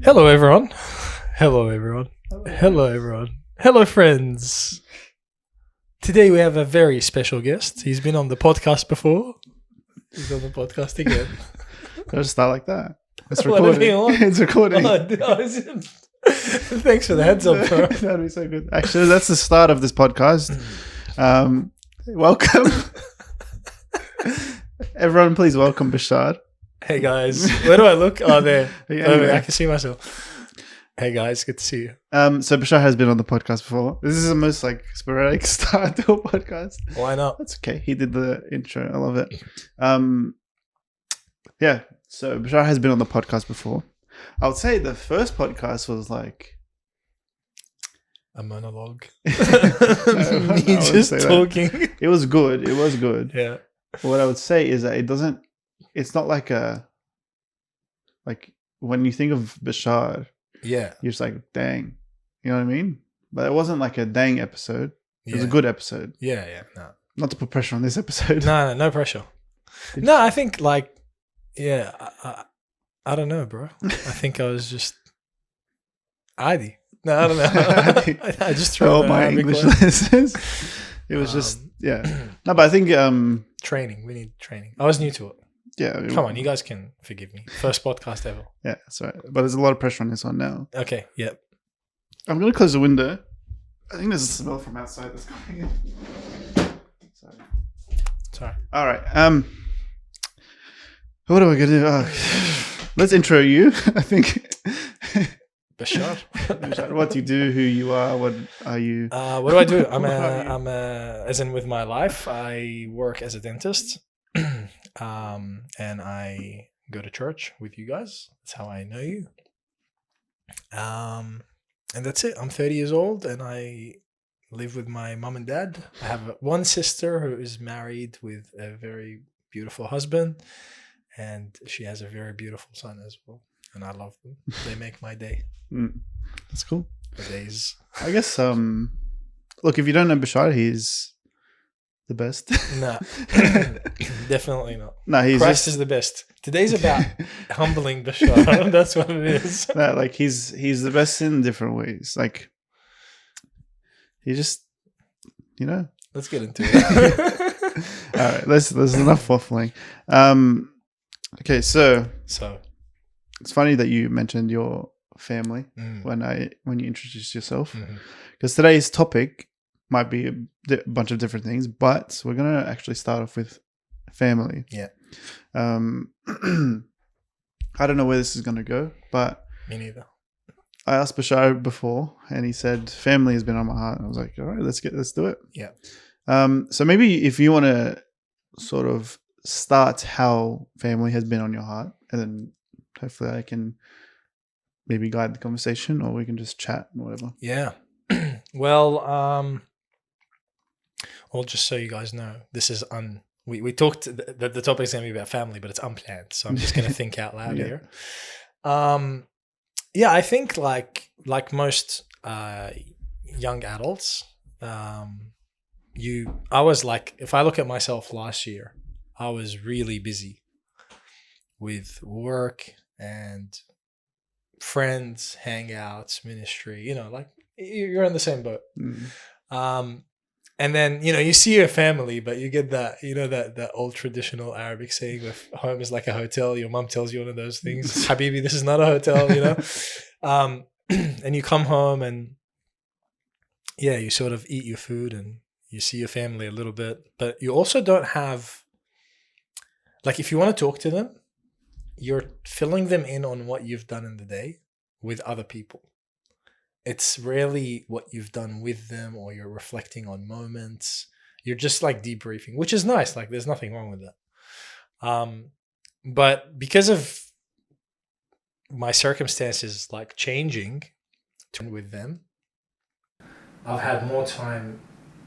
Hello, everyone. Hello, everyone. Hello, everyone. Hello, friends. Today we have a very special guest. He's been on the podcast before. He's on the podcast again. I'll just start like that. It's Let it be recording. on. It's recording. Thanks for the heads up, bro. That'd be so good. Actually, that's the start of this podcast. Welcome. Everyone, please welcome Bashar. Hey, guys. Where do I look? Oh, there. Anyway. I can see myself. Hey, guys. Good to see you. So Bashar has been on the podcast before. This is the most sporadic start to a podcast. Why not? That's okay. He did the intro. I love it. Yeah. So Bashar has been on the podcast before. I would say the first podcast was like a monologue. No, Me just talking. It was good. It was good. Yeah. What I would say is that it's not like when you think of Bashar, Yeah. you're just like, dang. You know what I mean? But it wasn't like a dang episode. It was a good episode. Yeah, yeah. No. Not to put pressure on this episode. No pressure. No, I think I don't know, bro. I think I was just Adi. No, I don't know. I just threw all my English lessons. It was just No, but I think training. We need training. I was new to it. Yeah. Come on, you guys can forgive me. First podcast ever. Yeah, that's right. But there's a lot of pressure on this one now. Okay, yep. I'm gonna close the window. I think there's a smell from outside that's coming in. Sorry. All right. What am I gonna do? Let's intro you. I think. Bashar. What do you do? Who you are? What are you? What do I do? As in with my life, I work as a dentist. And I go to church with you guys. That's how I know you. And that's it. I'm 30 years old and I live with my mom and dad. I have one sister who is married with a very beautiful husband, and she has a very beautiful son as well. And I love them. They make my day. That's cool. The days. I guess. Look, if you don't know Bashar, he's the best. No, definitely not. No, Christ is the best. Today's about humbling Bashar. That's what it is. No, like he's the best in different ways. Like he just, Let's get into it. All right, there's enough waffling. Okay, so it's funny that you mentioned your family when you introduced yourself, because today's topic might be a bunch of different things, but we're gonna actually start off with family. Yeah. I don't know where this is gonna go, but Me neither. I asked Bashar before, and he said family has been on my heart. And I was like, all right, let's do it. Yeah. So maybe if you want to sort of start how family has been on your heart, and then hopefully I can maybe guide the conversation, or we can just chat and whatever. Yeah. Well, just so you guys know, this is we talked that the topic's going to be about family, but it's unplanned. So I'm just going to think out loud here. Yeah, I think like most young adults, I was like, if I look at myself last year, I was really busy with work and friends, hangouts, ministry, like you're in the same boat. And then, you see your family, but you get that, that old traditional Arabic saying with home is like a hotel. Your mom tells you one of those things. Habibi, this is not a hotel, and you come home and you sort of eat your food and you see your family a little bit, but you also don't have, like, if you want to talk to them, you're filling them in on what you've done in the day with other people. It's rarely what you've done with them, or you're reflecting on moments. You're just like debriefing, which is nice. Like, there's nothing wrong with that. But because of my circumstances like changing with them, I've had more time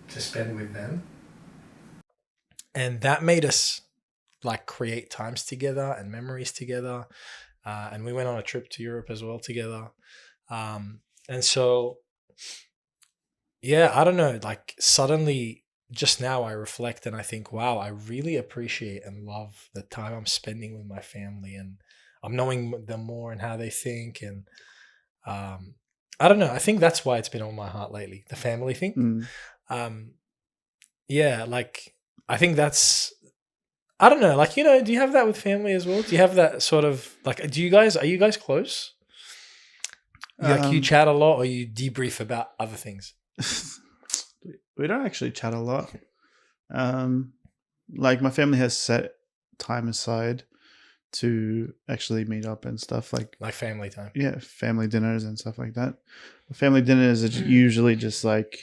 to spend with them. And that made us like create times together and memories together. And we went on a trip to Europe as well together. And so, I don't know, like suddenly just now I reflect and I think, wow, I really appreciate and love the time I'm spending with my family. And I'm knowing them more and how they think, and I don't know. I think that's why it's been on my heart lately, the family thing. Yeah, like I think that's. I don't know. Like, do you have that with family as well? Do you have that sort of like? Are you guys close? Like you chat a lot, or you debrief about other things? We don't actually chat a lot. Like my family has set time aside to actually meet up and stuff like family time. Yeah, family dinners and stuff like that. Family dinners are usually just like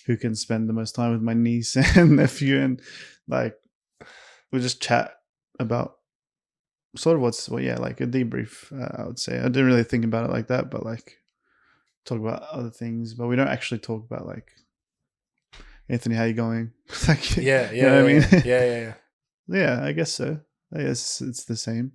who can spend the most time with my niece and nephew, and like we just chat about sort of like a debrief. I would say I didn't really think about it like that, but like talk about other things. But we don't actually talk about like Anthony, how you going? Like, yeah, you know what I mean? Yeah. Yeah, I guess so. I guess it's the same.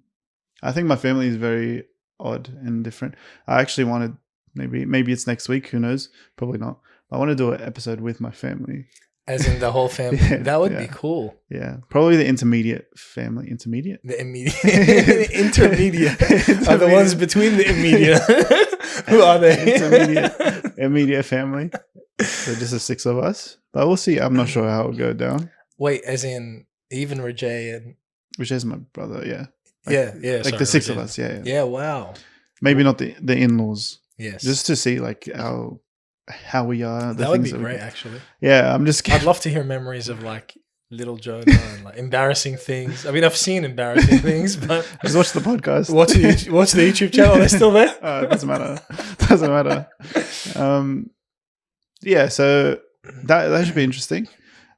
I think my family is very odd and different. I actually wanted maybe it's next week. Who knows? Probably not. I want to do an episode with my family. As in the whole family. Yeah, that would be cool. Yeah. Probably the intermediate family. Intermediate? The immediate. Intermediate. Are the ones between the immediate. Who are they? Immediate family. So just the 6 of us. But we'll see. I'm not sure how it'll go down. Wait, as in even Rajay and... Rajay's my brother, yeah. Yeah. Like the 6 of us, yeah. Yeah, wow. Maybe not the in-laws. Yes. Just to see like how we are. That would be great, actually. Yeah, I'd love to hear memories of like little Jonah and like embarrassing things. I mean, I've seen embarrassing things, but just watch the podcast. Watch the YouTube channel. They're still there. It doesn't matter. Yeah, so that should be interesting.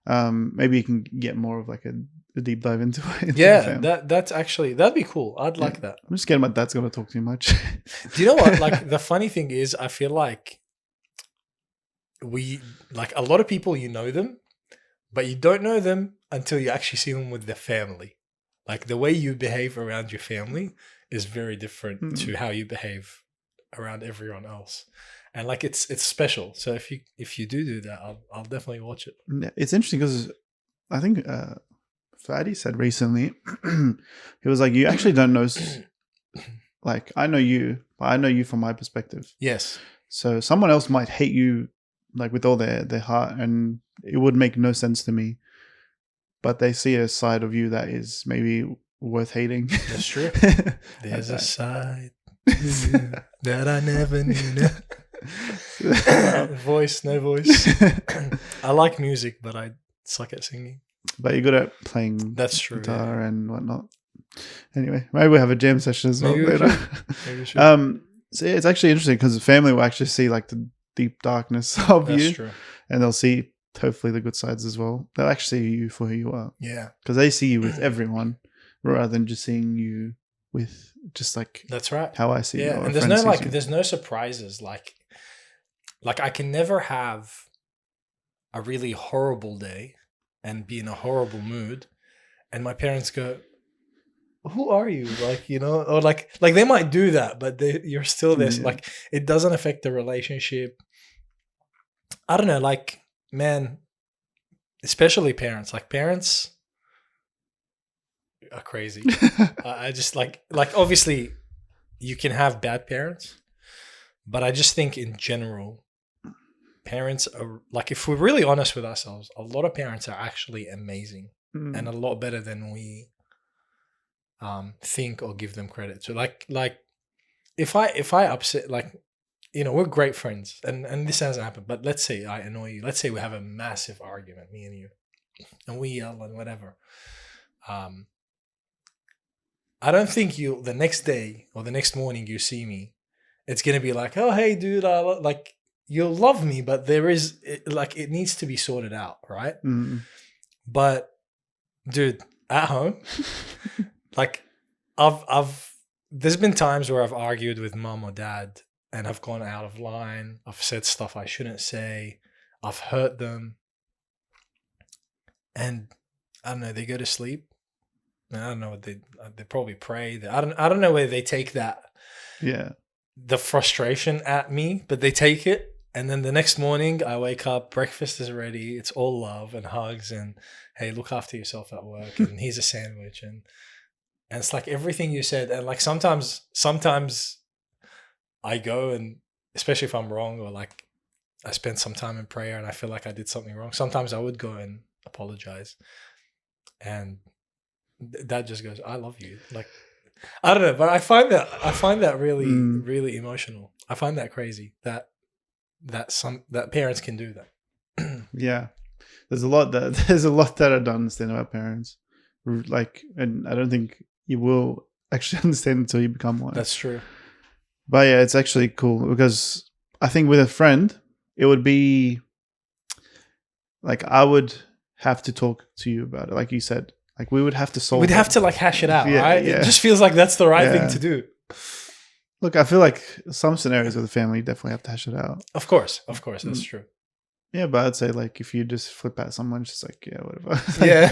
Maybe you can get more of like a deep dive into it. Yeah, that'd be cool. I'd like that. I'm just scared my dad's gonna talk too much. Do you know what? Like the funny thing is, I feel like a lot of people, you know them, but you don't know them until you actually see them with their family. Like the way you behave around your family is very different to how you behave around everyone else. And like it's special. So if you do that, I'll definitely watch it. Yeah, it's interesting because I think Fadi said recently, he was like, you actually don't know, like I know you, but I know you from my perspective. Yes. So someone else might hate you like with all their heart, and it would make no sense to me. But they see a side of you that is maybe worth hating. That's true. There's a side that I never knew. Voice, no voice. I like music, but I suck at singing. But you're good at playing That's true, guitar and whatnot. Anyway, maybe we'll have a jam session as well later. Maybe we should. So yeah, it's actually interesting because the family will actually see like the deep darkness of That's you. True. And they'll see hopefully the good sides as well. They'll actually see you for who you are. Yeah. Because they see you with everyone rather than just seeing you with just like that's right. How I see you. Yeah, and there's no surprises. Like I can never have a really horrible day and be in a horrible mood, and my parents go, "Who are you?" Like, or like they might do that, but you're still this. Yeah. Like it doesn't affect the relationship. I don't know. Like, man, especially parents. Like parents are crazy. I just like obviously you can have bad parents, but I just think in general, parents are like, if we're really honest with ourselves, a lot of parents are actually amazing and a lot better than we think or give them credit. So like if I upset, like, we're great friends and this hasn't happened, but let's say I annoy you. Let's say we have a massive argument, me and you, and we yell and whatever. I don't think the next day or the next morning you see me, it's going to be like, oh, hey, dude, like you'll love me, but it needs to be sorted out, right? Mm-hmm. But dude, at home, like there's been times where I've argued with mom or dad and I've gone out of line. I've said stuff I shouldn't say. I've hurt them. And I don't know, they go to sleep. I don't know what they probably pray. I don't know where they take that. Yeah. The frustration at me, but they take it. And then the next morning I wake up, breakfast is ready. It's all love and hugs and, hey, look after yourself at work. And here's a sandwich. And it's like everything you said. And like sometimes I go, and especially if I'm wrong, or like I spend some time in prayer and I feel like I did something wrong, sometimes I would go and apologize. And that just goes, I love you. Like, I don't know, but I find that really, really emotional. I find that crazy that parents can do that. Yeah. There's a lot that I don't understand about parents. Like, and I don't think you will actually understand until you become one. That's true. But yeah, it's actually cool because I think with a friend, it would be like I would have to talk to you about it. Like you said, like we would have to solve. We'd have to like hash it out, right? Yeah. It just feels like that's the right thing to do. Look, I feel like some scenarios with the family you definitely have to hash it out. Of course, that's true. Yeah, but I'd say like if you just flip at someone, it's just like, yeah, whatever. Yeah.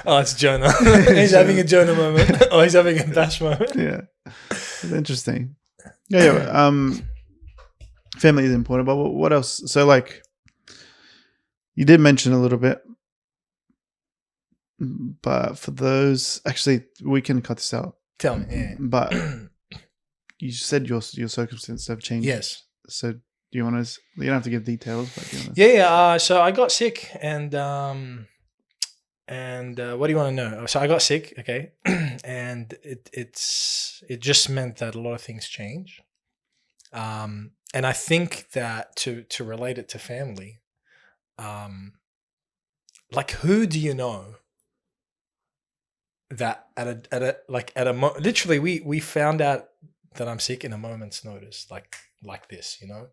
Oh, it's Jonah. He's having a Jonah moment. Oh, he's having a Dash moment. Yeah. It's interesting. Yeah. Family is important, but what else? So like you did mention a little bit, but for those, actually we can cut this out. Tell me. Yeah. But you said your circumstances have changed. Yes. So do you want to? You don't have to give details, but do you want to? Yeah. So I got sick, and what do you want to know? So I got sick, okay, and it just meant that a lot of things change. And I think that to relate it to family, like who do you know that literally we found out that I'm sick in a moment's notice, like this, you know,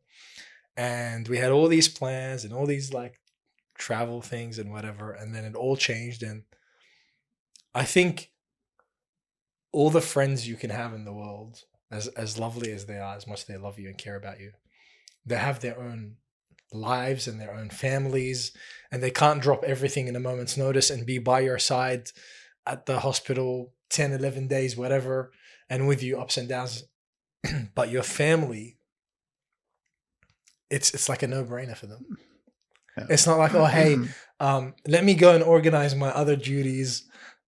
and we had all these plans and all these like travel things and whatever, and then it all changed. And I think all the friends you can have in the world, as lovely as they are, as much as they love you and care about you, they have their own lives and their own families, and they can't drop everything in a moment's notice and be by your side at the hospital 10, 11 days, whatever, and with you ups and downs. But your family, it's like a no-brainer for them. Yeah. It's not like, oh, hey, let me go and organize my other duties,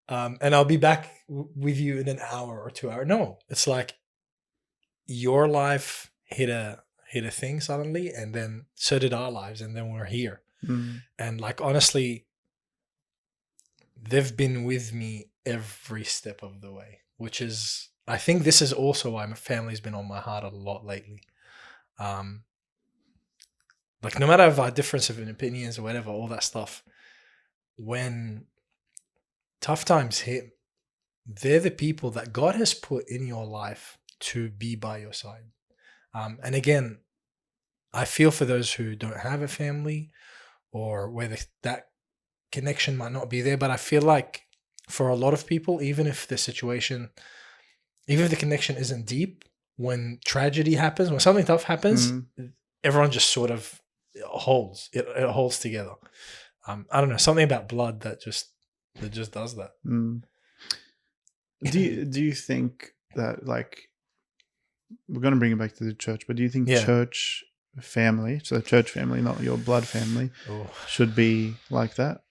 and I'll be back with you in an hour or 2 hours. No, it's like your life hit a thing suddenly, and then so did our lives, and then we're here. And like honestly, they've been with me every step of the way, which is, I think this is also why my family's been on my heart a lot lately. Like no matter our difference of opinions or whatever, all that stuff, when tough times hit, they're the people that God has put in your life to be by your side. And again, I feel for those who don't have a family, or where that connection might not be there. But I feel like for a lot of people, even if the connection isn't deep, when tragedy happens, when something tough happens, everyone just sort of holds. It holds together. I don't know, something about blood that just does that. Do you think that, like, we're going to bring it back to the church, but do you think church family, so church family, not your blood family, should be like that?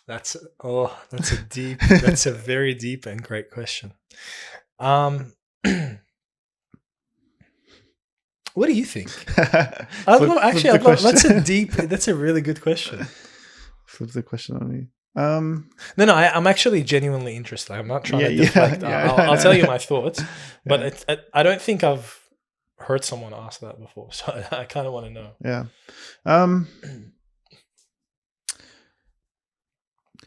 That's a very deep and great question. What do you think? I don't know. Actually, that's a really good question. Flip the question on me. No, I'm actually genuinely interested. I'm not trying to deflect. I'll tell you my thoughts, but I don't think I've heard someone ask that before, so I kind of want to know. Yeah.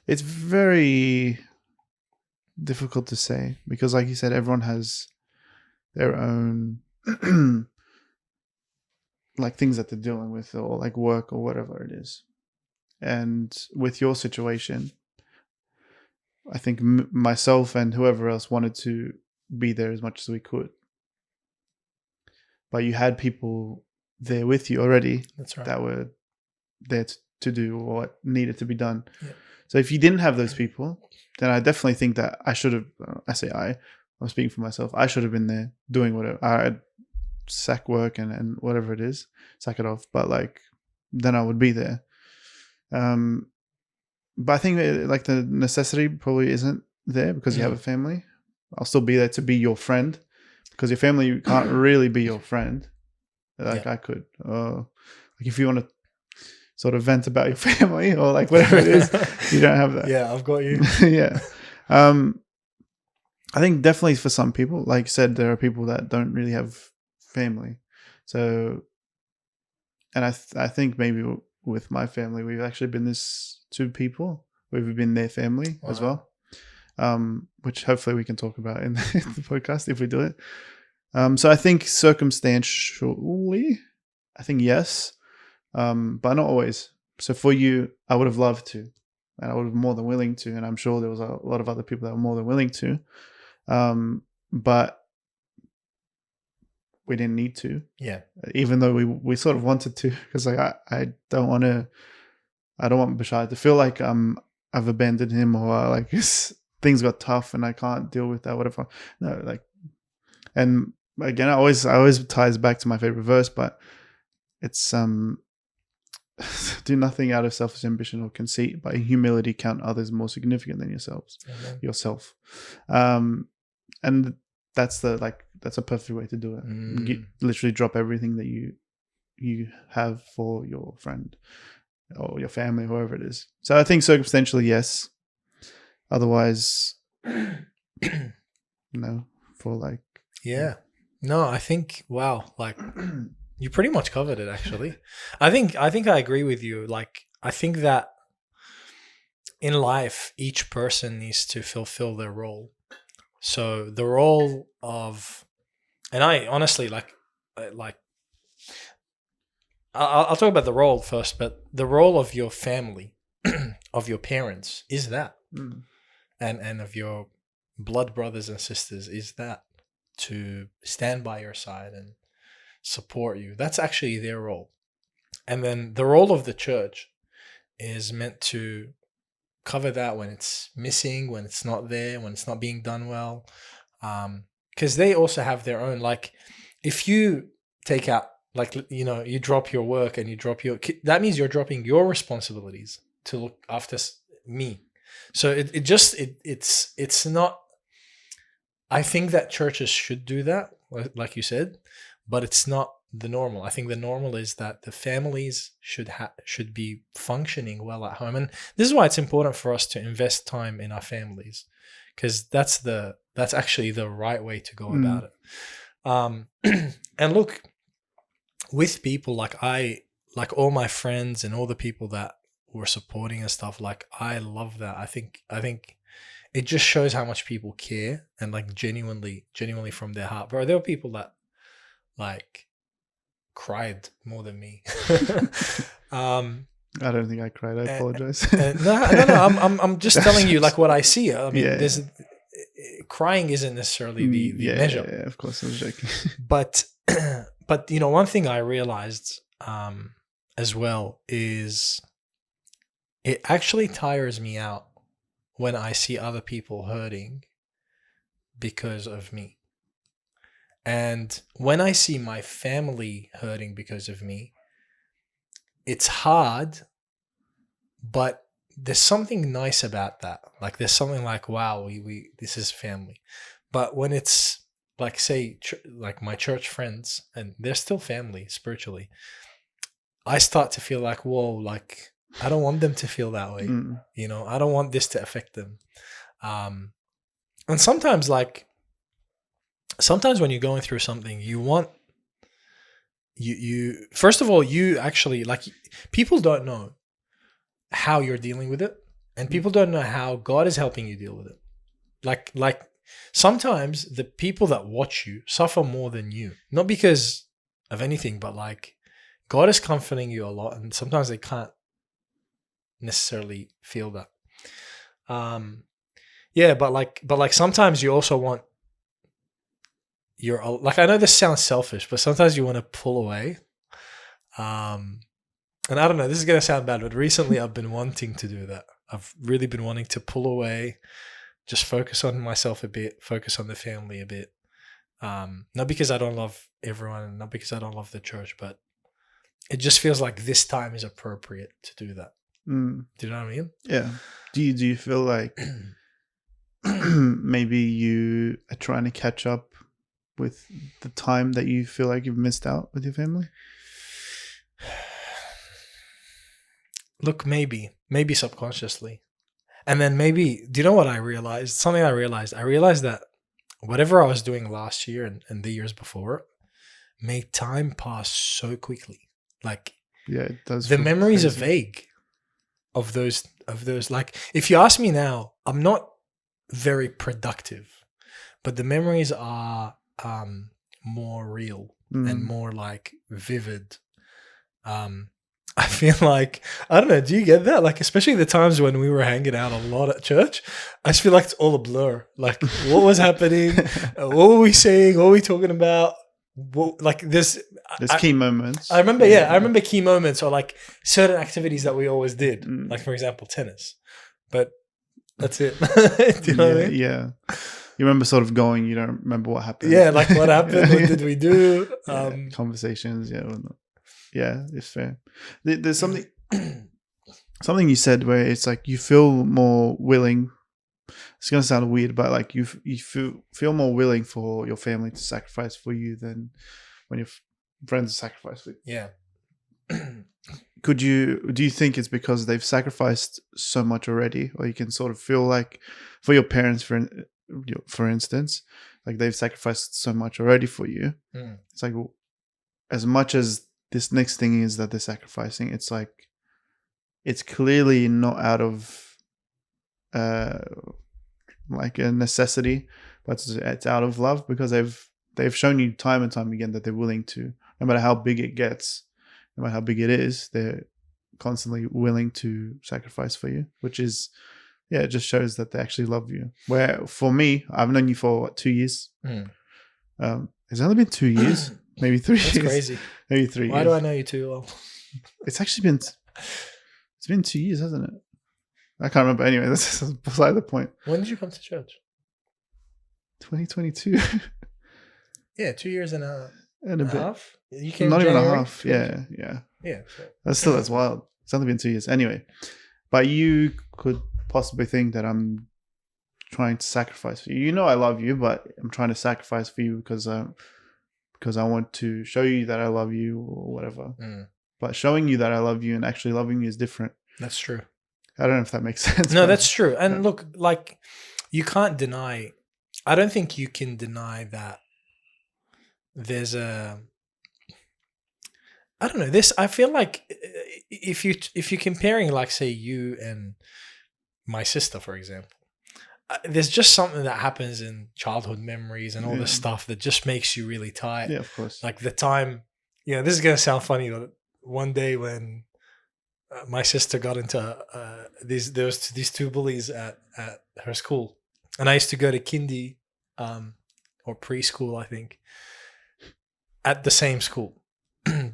It's very difficult to say because, like you said, everyone has their own like things that they're dealing with, or like work or whatever it is. And with your situation, I think myself and whoever else wanted to be there as much as we could. But you had people there with you already. That's right. That were there to do what needed to be done. Yeah. So if you didn't have those people, then I definitely think that I should have, I'm speaking for myself, I should have been there doing whatever. I'd sack work and whatever it is, sack it off. But like, then I would be there. But I think like the necessity probably isn't there because you have a family. I'll still be there to be your friend because your family can't really be your friend. Like I could, like if you want to sort of vent about your family or like whatever it is, you don't have that. Yeah, I've got you. Yeah. I think definitely for some people, like you said, there are people that don't really have family. So, and I think maybe with my family, we've actually been this two people. We've been their family as well, which hopefully we can talk about in the podcast if we do it. So I think circumstantially, I think yes, but not always. So for you, I would have loved to, and I would have more than willing to, and I'm sure there was a lot of other people that were more than willing to, but we didn't need to. Yeah. Even though we sort of wanted to, because like I don't want Bashar to feel like I've abandoned him or like things got tough and I can't deal with that, whatever. No, like, and again, I always ties back to my favorite verse, but it's do nothing out of selfish ambition or conceit, but in humility count others more significant than yourself. And that's a perfect way to do it. Literally drop everything that you have for your friend or your family, whoever it is. So I think circumstantially, yes. Otherwise, no. For like, yeah. No, I think, wow, like you pretty much covered it actually. I think I agree with you. Like, I think that in life, each person needs to fulfill their role. So the role of, and I honestly I'll talk about the role first, but the role of your family, of your parents is that, and of your blood brothers and sisters is that, to stand by your side and support you. That's actually their role. And then the role of the church is meant to cover that when it's missing, when it's not there, when it's not being done well. Because they also have their own, like, if you take out, like, you know, you drop your work and you drop that means you're dropping your responsibilities to look after me. So it's not, I think that churches should do that, like you said, but it's not the normal. I think the normal is that the families should be functioning well at home. And this is why it's important for us to invest time in our families, because that's actually the right way to go about it. And look, with people like all my friends and all the people that were supporting and stuff, like, I love that. I think it just shows how much people care and like genuinely from their heart. Bro, there were people that like cried more than me. I don't think I cried. I apologize. No. I'm just telling you like what I see. I mean, crying isn't necessarily the measure. Yeah, of course, I was joking. But you know, one thing I realized as well is it actually tires me out when I see other people hurting because of me. And when I see my family hurting because of me, it's hard, but there's something nice about that. Like, there's something like, wow, this is family. But when it's like, say, like my church friends, and they're still family spiritually, I start to feel like, whoa, like, I don't want them to feel that way. You know, I don't want this to affect them. And sometimes when you're going through something, you want, you first of all, you actually, like, people don't know how you're dealing with it, and people don't know how God is helping you deal with it. Like sometimes the people that watch you suffer more than you, not because of anything, but like God is comforting you a lot, and sometimes they can't necessarily feel that. But sometimes you also want, like, I know this sounds selfish, but sometimes you want to pull away. And I don't know, this is going to sound bad, but recently I've been wanting to do that. I've really been wanting to pull away, just focus on myself a bit, focus on the family a bit. Not because I don't love everyone, not because I don't love the church, but it just feels like this time is appropriate to do that. Do you know what I mean? Yeah. Do you feel like maybe you are trying to catch up with the time that you feel like you've missed out with your family? Look, maybe subconsciously. And then maybe, do you know what I realized? Something I realized that whatever I was doing last year and the years before made time pass so quickly. Like, yeah, it does. The memories crazy. are vague of those. Like, if you ask me now, I'm not very productive, but the memories are more real and more like vivid. I feel like, I don't know, do you get that? Like, especially the times when we were hanging out a lot at church, I just feel like it's all a blur. Like, what was happening? What were we saying? What were we talking about? There's key moments. I remember, I remember key moments or like certain activities that we always did. Like, for example, tennis. But that's it. Do you know what I mean? Yeah. You remember sort of going, you don't remember what happened. Yeah, like what happened? What did we do? Conversations, yeah, it's fair. There's something you said where it's like you feel more willing. It's gonna sound weird, but like you feel more willing for your family to sacrifice for you than when your friends sacrifice for you. Yeah. Do you think it's because they've sacrificed so much already, or you can sort of feel like for your parents, for instance, like they've sacrificed so much already for you? It's like, as much as this next thing is that they're sacrificing, it's like it's clearly not out of like a necessity, but it's out of love, because they've shown you time and time again that they're willing to, no matter how big it gets, no matter how big it is, they're constantly willing to sacrifice for you, which is, it just shows that they actually love you. Where for me, I've known you for 2 years. It's only been 2 years. Maybe 3 years. That's crazy. Maybe 3 years. Why do I know you too well? It's actually been 2 years, hasn't it? I can't remember. Anyway, that's beside the point. When did you come to church? 2022. Yeah, 2 years and a bit. half. You came not even January? a half. Yeah. So. That's wild. It's only been 2 years. Anyway, but you could possibly think that I'm trying to sacrifice for you. You know I love you, but I'm trying to sacrifice for you because I want to show you that I love you or whatever. But showing you that I love you and actually loving you is different. That's true. I don't know if that makes sense. No, that's true. And look, like, you can't deny, I don't think you can deny that there's I don't know, I feel like if you're comparing, like, say, you and my sister, for example, there's just something that happens in childhood memories and all this stuff that just makes you really tight. Yeah, of course. Like the time, this is going to sound funny, but one day when my sister got into there was these two bullies at her school, and I used to go to kindy or preschool, I think, at the same school.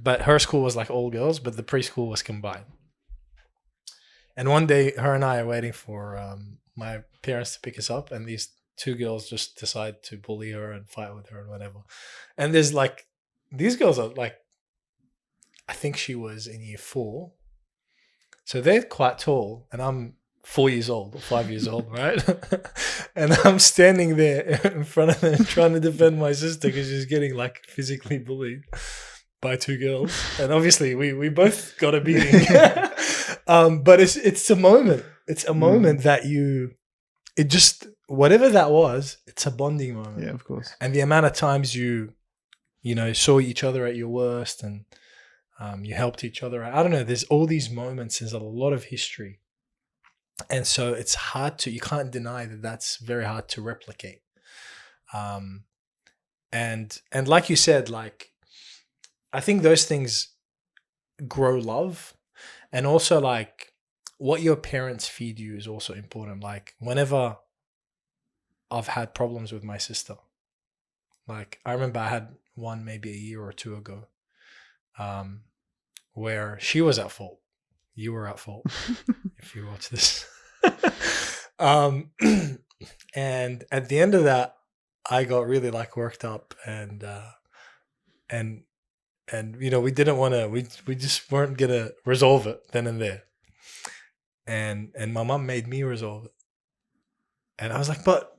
But her school was like all girls, but the preschool was combined. And one day, her and I are waiting for my parents to pick us up, and these two girls just decide to bully her and fight with her and whatever. And there's like, these girls are like, I think she was in year 4. So they're quite tall, and I'm 4 years old or 5 years old, right? And I'm standing there in front of them trying to defend my sister because she's getting like physically bullied by two girls. And obviously we both got a beating. But it's a moment. It's a moment that whatever that was, it's a bonding moment. Yeah, of course. And the amount of times you saw each other at your worst, and you helped each other out. I don't know. There's all these moments. There's a lot of history. And so it's you can't deny that that's very hard to replicate. And like you said, like, I think those things grow love. And also, like, what your parents feed you is also important. Like, whenever I've had problems with my sister, like, I remember I had one maybe a year or two ago, where she was at fault. You were at fault if you watch this. And at the end of that, I got really like worked up, and we didn't want to. We just weren't gonna resolve it then and there. And my mom made me resolve it. And I was like, but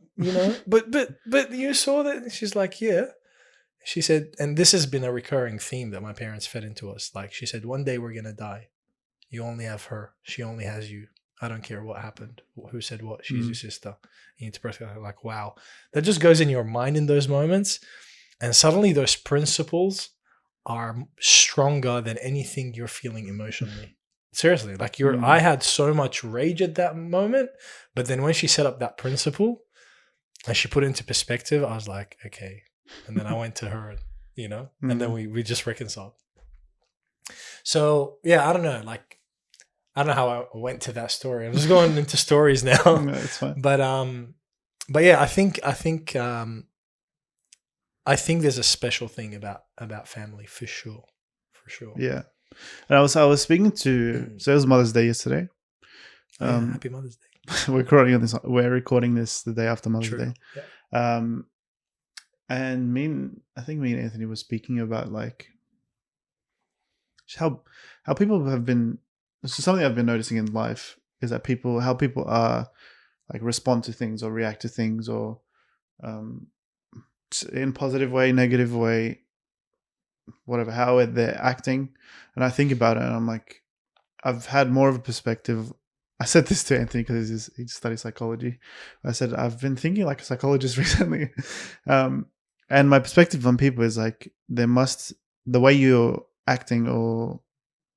but you saw that. And she's like, yeah. She said, and this has been a recurring theme that my parents fed into us. Like she said, one day we're gonna die. You only have her. She only has you. I don't care what happened. Who said what? She's your sister. You need to protect her. Like, wow. That just goes in your mind in those moments. And suddenly those principles are stronger than anything you're feeling emotionally. Seriously. Like I had so much rage at that moment. But then when she set up that principle and she put it into perspective, I was like, okay. And then I went to her, and then we just reconciled. So yeah, I don't know. Like, I don't know how I went to that story. I'm just going into stories now. No, it's fine. But yeah, I think there's a special thing about family for sure. Yeah, and I was speaking to. So it was Mother's Day yesterday. Happy Mother's Day. We're recording this the day after Mother's Day. Yeah. And I think me and Anthony were speaking about like how people have been. So something I've been noticing in life is that how people are like respond to things or react to things or in positive way, negative way, whatever, how they're acting. And I think about it and I'm like, I've had more of a perspective. I said this to Anthony because he studies psychology. I said, I've been thinking like a psychologist recently. And my perspective on people is like, the way you're acting or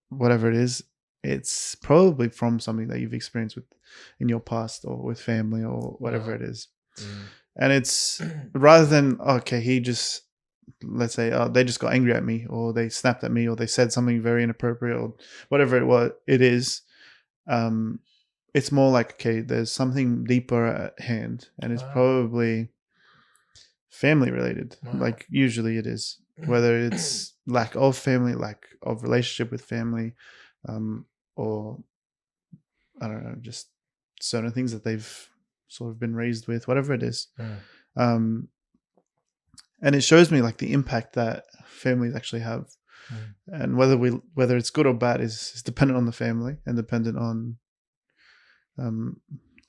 whatever it is, it's probably from something that you've experienced in your past or with family or whatever it is. And it's rather than, okay, let's say, they just got angry at me or they snapped at me or they said something very inappropriate or whatever it is. It's more like, okay, there's something deeper at hand and it's probably family related. Like usually it is, whether it's lack of family, lack of relationship with family, or I don't know, just certain things that they've sort of been raised with, whatever it is. And it shows me like the impact that families actually have, and whether it's good or bad is dependent on the family and dependent on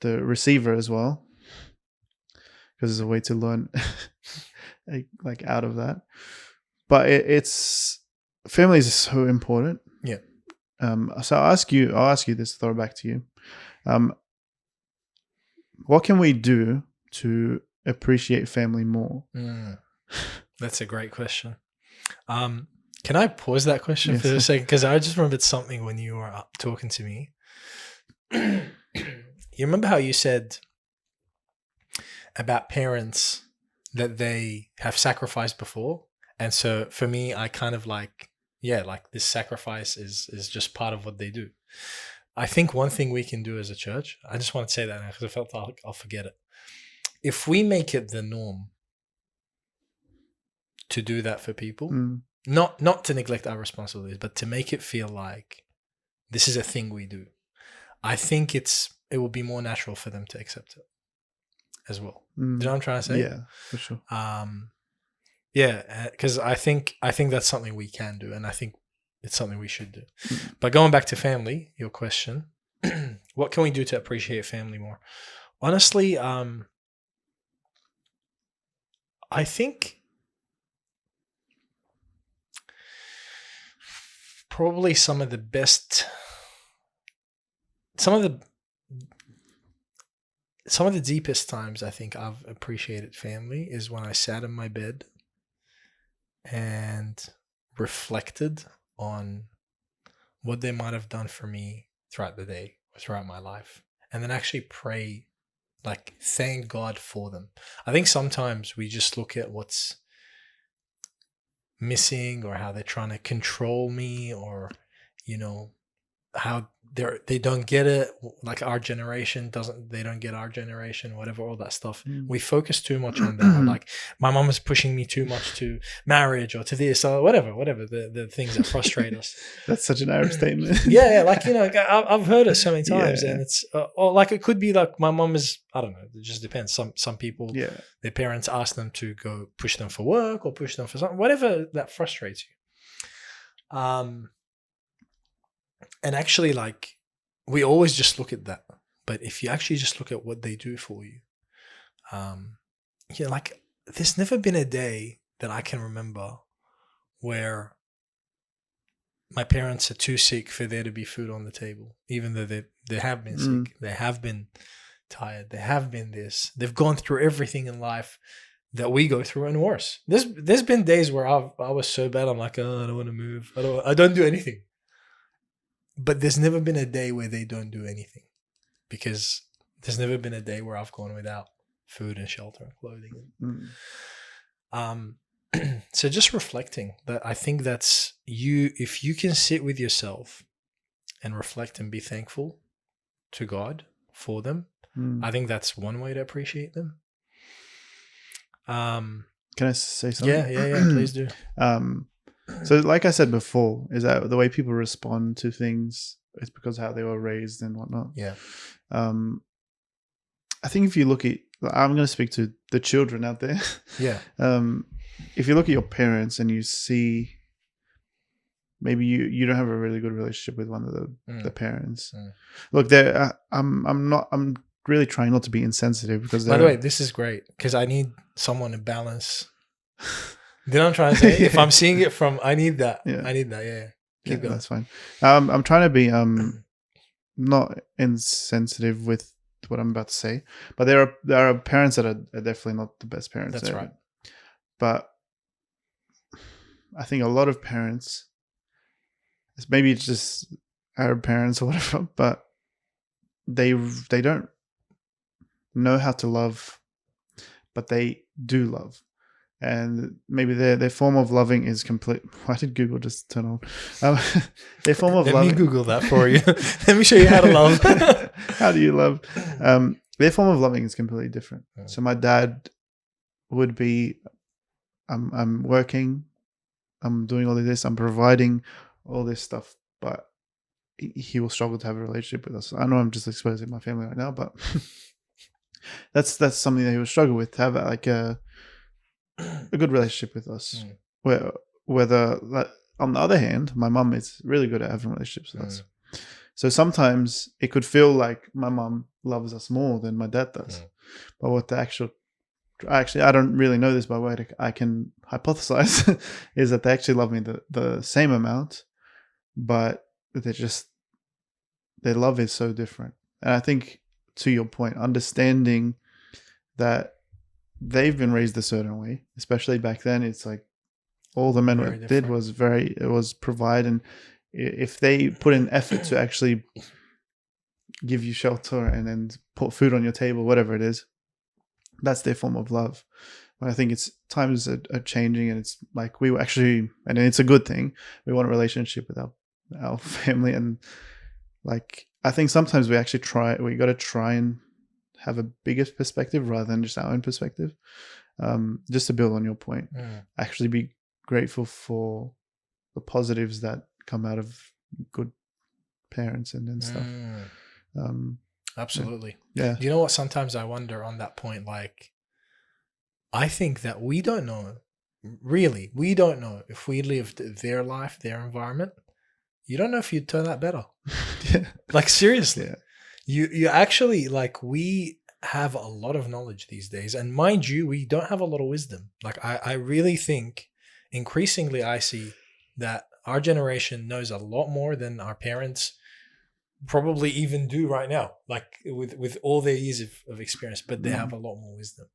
the receiver as well, because there's a way to learn like out of that. But it's family is so important. Yeah. So I'll ask you this, throw it back to you. What can we do to appreciate family more? That's a great question. Can I pause that question for a second? Because I just remembered something when you were up talking to me. You remember how you said about parents that they have sacrificed before? And so for me, I kind of like this sacrifice is just part of what they do. I think one thing we can do as a church, I just want to say that now because I felt I'll forget it. If we make it the norm to do that for people, not to neglect our responsibilities, but to make it feel like this is a thing we do, I think it will be more natural for them to accept it as well. Do you know what I'm trying to say? Yeah, for sure. Yeah, because I think that's something we can do, and I think it's something we should do. But going back to family, your question, what can we do to appreciate family more? Honestly, I think probably some of the deepest times I think I've appreciated family is when I sat in my bed and reflected on what they might have done for me throughout the day or throughout my life, and then actually pray, like thank God for them. I think sometimes we just look at what's missing or how they're trying to control me, or how they don't get it, like our generation they don't get our generation, whatever, all that stuff. We focus too much on that, or like my mom is pushing me too much to marriage or to this or whatever the things that frustrate us. That's such an Arab statement. Yeah, like I've heard it so many times. And it's or like it could be like my mom is, I don't know, it just depends. Some people, their parents ask them to go push them for work or push them for something, whatever that frustrates you. And actually, like, we always just look at that. But if you actually just look at what they do for you, Like there's never been a day that I can remember where my parents are too sick for there to be food on the table, even though they have been sick, they have been tired, they have been this, they've gone through everything in life that we go through and worse. There's been days where I was so bad, I'm like, oh, I don't want to move, I don't do anything. But there's never been a day where they don't do anything, because there's never been a day where I've gone without food and shelter and clothing. So just reflecting that, I think that's you. If you can sit with yourself and reflect and be thankful to God for them, I think that's one way to appreciate them. Can I say something? Yeah, please do. So like I said before, is that the way people respond to things is because how they were raised and whatnot. Yeah. I think if you look at, I'm going to speak to the children out there. Yeah. If you look at your parents and you see maybe you don't have a really good relationship with one of the parents. Look, I'm really trying not to be insensitive, because by the way, this is great because I need someone to balance. You know what I'm trying to say? If I'm seeing it from, I need that. Yeah. I need that. Yeah. Keep going. That's fine. I'm trying to be not insensitive with what I'm about to say, but there are parents that are definitely not the best parents. That's right. But I think a lot of parents, maybe it's just Arab parents or whatever, but they don't know how to love, but they do love. And maybe their form of loving is complete. Why did Google just turn on? Their form of loving. Let me Google that for you. Let me show you how to love. How do you love? Their form of loving is completely different. So my dad would be, I'm working, I'm doing all of this, I'm providing all this stuff, but he will struggle to have a relationship with us. I know I'm just exposing my family right now, but that's something that he would struggle with, to have like a good relationship with us. Whether on the other hand, my mum is really good at having relationships with us. So sometimes it could feel like my mum loves us more than my dad does. But what the actually, I don't really know this by way I can hypothesize is that they actually love me the same amount, but their love is so different. And I think, to your point, understanding that they've been raised a certain way, especially back then, it's like all the men did was provide, and if they put in effort to actually give you shelter and then put food on your table, whatever it is, that's their form of love. But I think it's times are changing, and it's like we actually, and it's a good thing, we want a relationship with our family, and like I think sometimes we got to try and have a bigger perspective rather than just our own perspective. Just to build on your point, actually be grateful for the positives that come out of good parents and stuff. Absolutely. Yeah. Do you know what? Sometimes I wonder on that point, like, I think that we don't know if we lived their life, their environment. You don't know if you'd turn out better. Yeah. Like, seriously. Yeah. You actually, like, we have a lot of knowledge these days, and mind you, we don't have a lot of wisdom. Like, I really think increasingly I see that our generation knows a lot more than our parents probably even do right now, like with all their years of experience, but they have a lot more wisdom.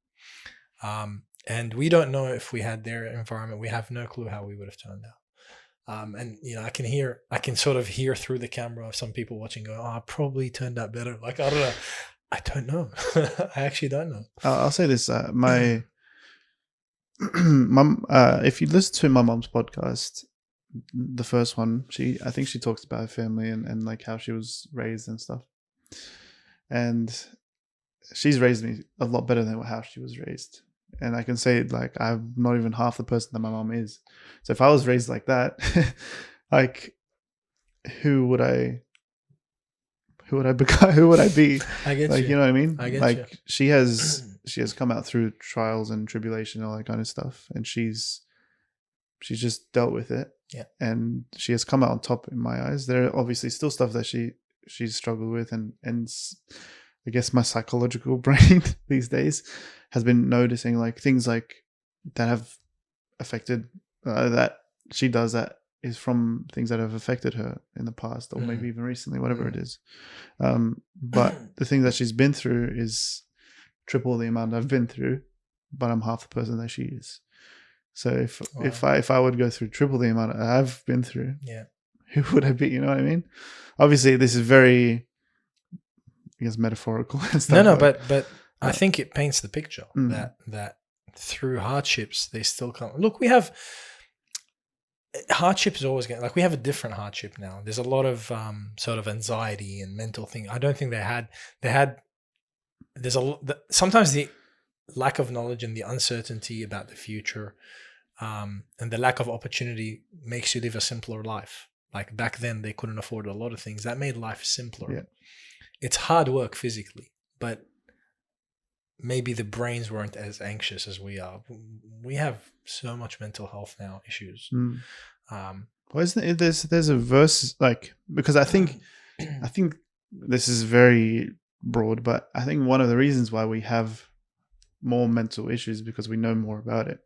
And we don't know if we had their environment, we have no clue how we would have turned out. And I can sort of hear through the camera of some people watching go, I probably turned out better. Like, I don't know. I don't know. I actually don't know. I'll say this, my mum, if you listen to my mum's podcast, the first one, I think she talks about her family and like how she was raised and stuff. And she's raised me a lot better than how she was raised. And I can say, like, I'm not even half the person that my mom is. So if I was raised like that, like, who would I become? Who would I be? I get like, you know what I mean? I get like you. she has come out through trials and tribulation and all that kind of stuff, and she's just dealt with it. Yeah. And she has come out on top in my eyes. There are obviously still stuff that she's struggled with, and I guess my psychological brain these days has been noticing like things like that have affected that she does that is from things that have affected her in the past or maybe even recently, whatever it is. But the thing that she's been through is triple the amount I've been through, but I'm half the person that she is. So if I would go through triple the amount I've been through, who would I be? You know what I mean? Obviously, this is very, I guess, metaphorical and stuff. No, but I think it paints the picture that through hardships they still come. Look, we have hardship is always going. Like we have a different hardship now. There's a lot of sort of anxiety and mental thing. I don't think they had. There's sometimes the lack of knowledge and the uncertainty about the future, and the lack of opportunity makes you live a simpler life. Like back then, they couldn't afford a lot of things. That made life simpler. Yeah. It's hard work physically, but maybe the brains weren't as anxious as we are. We have so much mental health now issues. Well, isn't it, there's a verse like, because I think this is very broad, but I think one of the reasons why we have more mental issues is because we know more about it.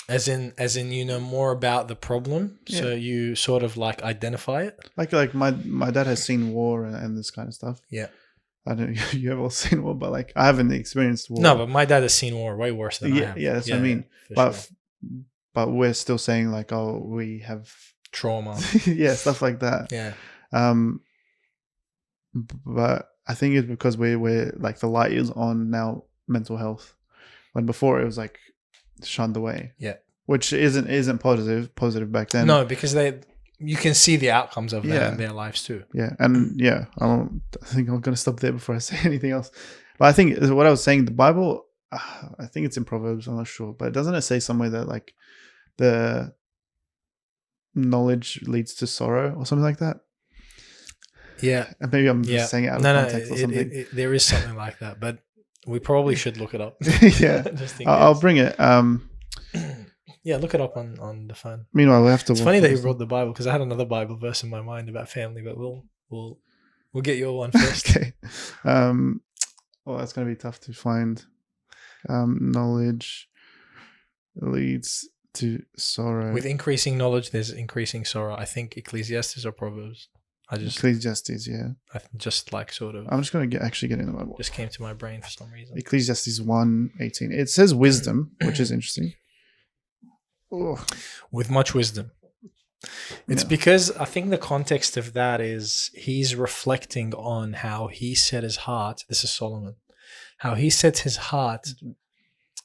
As in, you know more about the problem, so you sort of like identify it. Like my dad has seen war and this kind of stuff. Yeah, I don't know if you ever seen war, but like I haven't experienced war. No, but my dad has seen war way worse than I have. Yeah, that's what I mean. But we're still saying like, oh, we have trauma. Yeah, stuff like that. Yeah. But I think it's because we're like the light is on now mental health, when before it was like shunned away. Yeah. Which isn't positive back then. No, because you can see the outcomes of that in their lives too. Yeah. And I think I'm going to stop there before I say anything else. But I think what I was saying, the Bible, I think it's in Proverbs, I'm not sure, but doesn't it say somewhere that like the knowledge leads to sorrow or something like that? Yeah. And maybe I'm just saying it out of context or something. There is something like that, but we probably should look it up. Yeah. I'll bring it. Yeah, look it up on the phone. Meanwhile, we'll have to. It's funny that you brought the Bible, because I had another Bible verse in my mind about family, but we'll get your one first. Okay. Well, that's going to be tough to find. Knowledge leads to sorrow. With increasing knowledge, there's increasing sorrow. I think Ecclesiastes or Proverbs. Ecclesiastes, yeah. I just like sort of. I'm just going to actually get into my book. Just came to my brain for some reason. Ecclesiastes 1:18. It says wisdom, which is interesting. Oh. With much wisdom. It's because I think the context of that is he's reflecting on how he set his heart. This is Solomon. How he set his heart,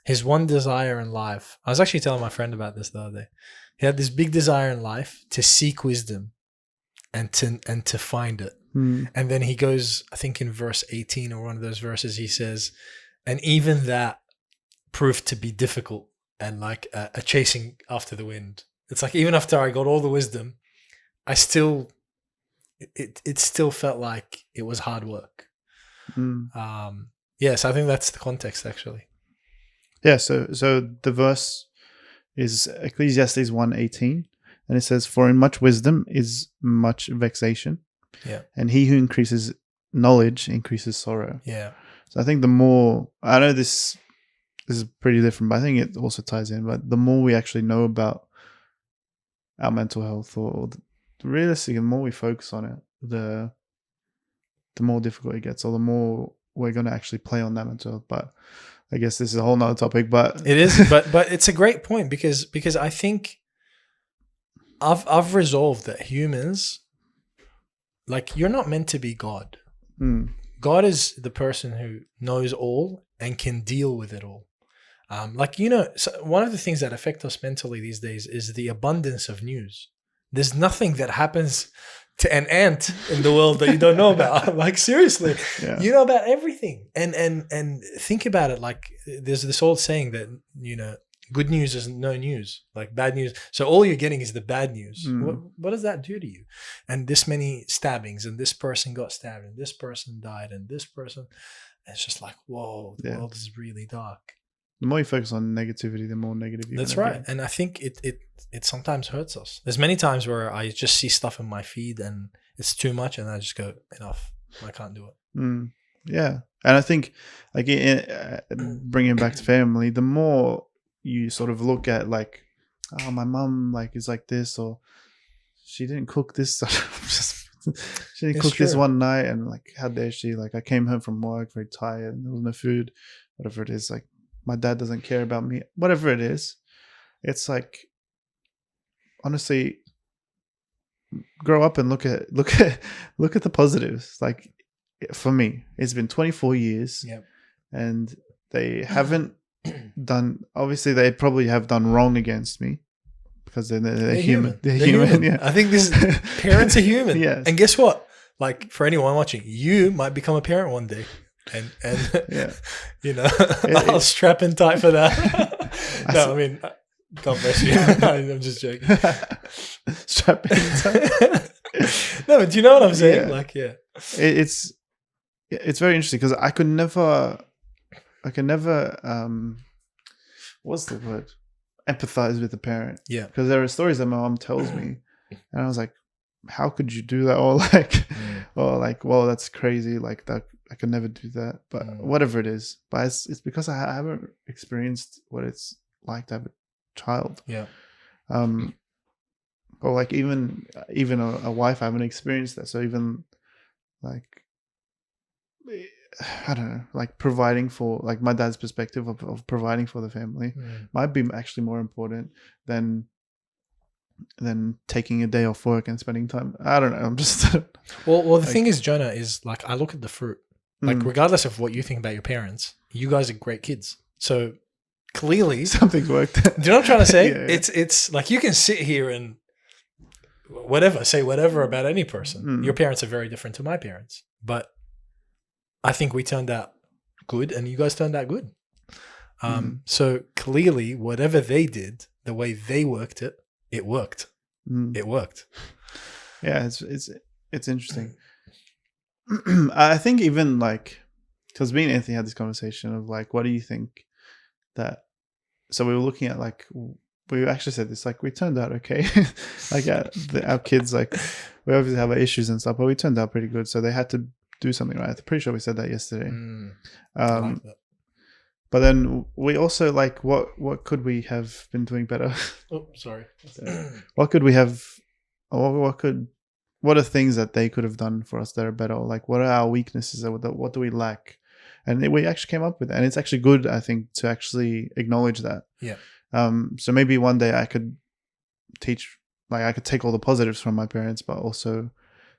his one desire in life. I was actually telling my friend about this the other day. He had this big desire in life to seek wisdom and to find it. And then he goes, I think in verse 18 or one of those verses, he says, and even that proved to be difficult and like a chasing after the wind. It's like, even after I got all the wisdom, it still felt like it was hard work. Yes, I think that's the context actually. Yeah, so the verse is Ecclesiastes 1:18, and it says, "For in much wisdom is much vexation, and he who increases knowledge increases sorrow." Yeah. So I think the more, I know this is pretty different, but I think it also ties in. But the more we actually know about our mental health, or realistically, the more we focus on it, the more difficult it gets, or the more we're going to actually play on that mental health. But I guess this is a whole nother topic. But it is, but it's a great point because I think I've resolved that humans, like, you're not meant to be God. God is the person who knows all and can deal with it all. So one of the things that affect us mentally these days is the abundance of news. There's nothing that happens to an ant in the world that you don't know about. Like, seriously, you know about everything. And think about it. Like, there's this old saying that, good news is no news, like bad news. So all you're getting is the bad news. What does that do to you? And this many stabbings, and this person got stabbed, and this person died, and this person. It's just like, whoa, the world is really dark. The more you focus on negativity, the more negative you're That's right. And I think it sometimes hurts us. There's many times where I just see stuff in my feed and it's too much, and I just go, enough. I can't do it. Yeah. And I think, like, bringing it back to family, the more you sort of look at, like, oh, my mum, like, is like this, or she didn't cook this. She didn't cook this one night, and, like, how dare she? Like, I came home from work very tired, and there was no food, whatever it is. Like, my dad doesn't care about me, whatever it is. It's like, honestly, grow up and look at the positives. Like, for me, it's been 24 years, and they haven't done. Obviously, they probably have done wrong against me because they're human. They're human. Yeah. I think parents are human. Yes. And guess what? Like, for anyone watching, you might become a parent one day, and yeah, you know, I'll strap in tight for that. No, I mean, God bless you. I'm just joking. Strap in tight. No, but do you know what I'm saying? Yeah. Like, yeah, it's very interesting because I can never, what's the word? Empathize with the parent. Yeah. Because there are stories that my mom tells me, and I was like, how could you do that? Or like, well, that's crazy. Like, that I could never do that. But whatever it is, but it's because I haven't experienced what it's like to have a child. Yeah. Or like even a wife, I haven't experienced that. So even like, I don't know, like providing for, like, my dad's perspective of providing for the family might be actually more important than taking a day off work and spending time. I don't know. I'm just well the thing is, Jonah, is like, I look at the fruit. Like, regardless of what you think about your parents, you guys are great kids. So clearly something's worked. Do you know what I'm trying to say? Yeah. It's like, you can sit here and say whatever about any person. Your parents are very different to my parents, but I think we turned out good, and you guys turned out good. So clearly, whatever they did, the way they worked it, it worked. It worked. Yeah, it's interesting. I think even, like, because me and Anthony had this conversation of, like, what do you think that? So we were looking at, like, we actually said this, like, we turned out okay. Like, our kids, like, we obviously have our issues and stuff, but we turned out pretty good. So they had to do something right. I'm pretty sure we said that yesterday. I like that. But then we also, like, what could we have been doing better? Oh, sorry. What could we have? What are things that they could have done for us that are better? Or, like, what are our weaknesses? What do we lack? And we actually came up with it. And it's actually good, I think, to actually acknowledge that. Yeah. So maybe one day I could teach, like, I could take all the positives from my parents, but also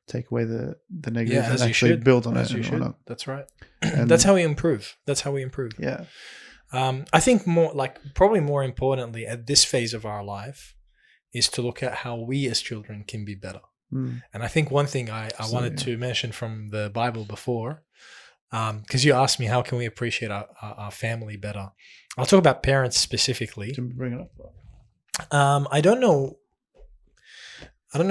take away the negatives and actually build on it. That's right. And that's how we improve. Yeah. I think probably more importantly at this phase of our life is to look at how we as children can be better. And I think one thing I wanted to mention from the Bible before, because you asked me how can we appreciate our family better. I'll talk about parents specifically. Can we bring it up? I don't know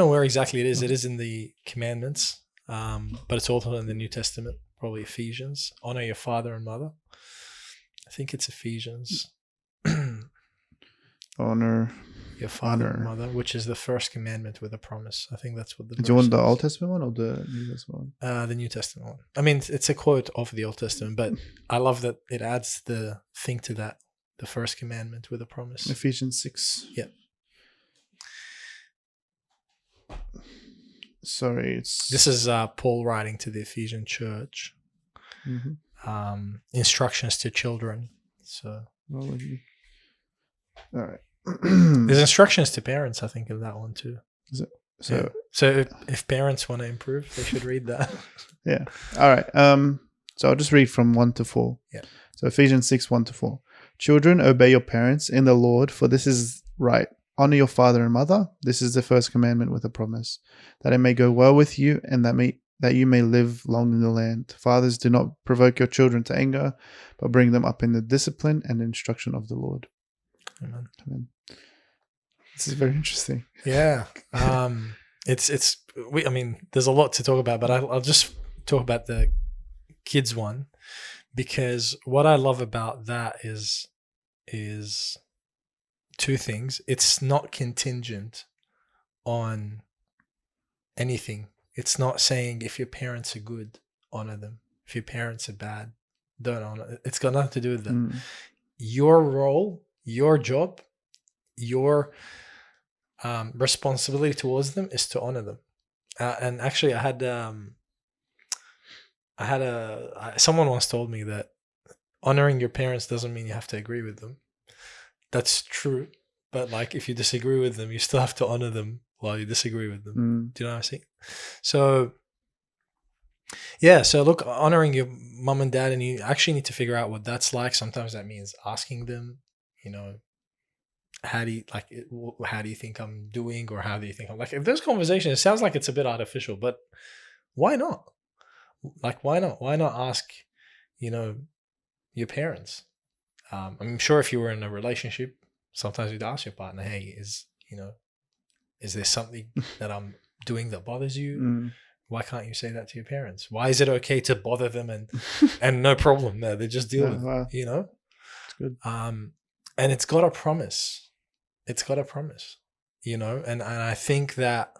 where exactly it is. It is in the commandments, but it's also in the New Testament, probably Ephesians. Honor your father and mother. I think it's Ephesians. Honor your father and mother, which is the first commandment with a promise. I think that's what the. Do you want the Old Testament one or the New Testament one? The New Testament one. I mean, it's a quote of the Old Testament, but I love that it adds the thing to that, the first commandment with a promise. Ephesians 6. Yeah. Sorry, this is Paul writing to the Ephesian church. Instructions to children. So. All right. There's instructions to parents, I think, in that one too. Is it? So if parents want to improve, they should read that. Yeah. All right. So I'll just read from 1 to 4. Yeah. So Ephesians 6, 1 to 4. Children, obey your parents in the Lord, for this is right. Honor your father and mother. This is the first commandment with a promise, that it may go well with you and that you may live long in the land. Fathers, do not provoke your children to anger, but bring them up in the discipline and instruction of the Lord. Amen. This is very interesting. Yeah. I mean, there's a lot to talk about, but I'll just talk about the kids one, because what I love about that is two things. It's not contingent on anything. It's not saying if your parents are good, honor them. If your parents are bad, don't honor. It's got nothing to do with that. Your role, your job, your responsibility towards them is to honor them. And actually, someone once told me that honoring your parents doesn't mean you have to agree with them. That's true, but like if you disagree with them, you still have to honor them while you disagree with them. Do you know what I'm saying? So yeah, so look, honoring your mom and dad, and you actually need to figure out what that's like. Sometimes that means asking them, you know, how do you think I'm doing, or how do you think I'm like? If there's conversation, it sounds like it's a bit artificial, but why not? Like, why not? Why not ask, you know, your parents? I'm sure if you were in a relationship, sometimes you'd ask your partner, "Hey, is there something that I'm doing that bothers you? Why can't you say that to your parents? Why is it okay to bother them and no problem? No, they just deal with it, you know." It's good. And it's got a promise. It's got a promise, you know, and I think that,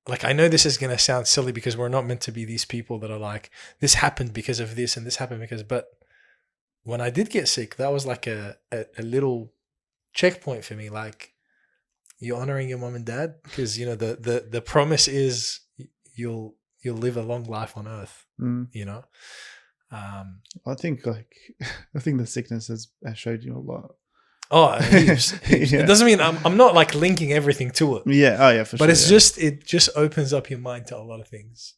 like, I know this is going to sound silly because we're not meant to be these people that are like, this happened because of this and this happened because, but when I did get sick, that was like a little checkpoint for me. Like, you're honoring your mom and dad because, you know, the promise is you'll live a long life on earth, you know? I think the sickness has showed you a lot. Oh, heaps. Yeah. It doesn't mean I'm not like linking everything to it. Yeah. Oh, yeah, for sure. But it's it just opens up your mind to a lot of things.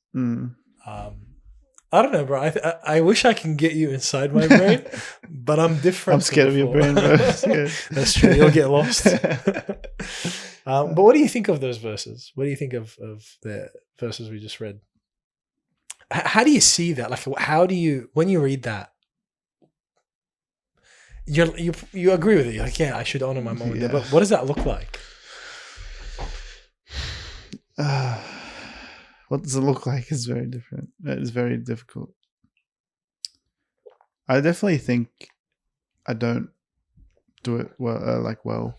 I don't know, bro. I wish I can get you inside my brain, but I'm different. I'm scared of your brain, bro. That's true. You'll get lost. But what do you think of those verses? What do you think of the verses we just read? How do you see that? Like, how do you, when you read that, you agree with it? You're like, yeah, I should honor my mom and dad. But what does that look like? What does it look like is very different. It's very difficult. I definitely think I don't do it well.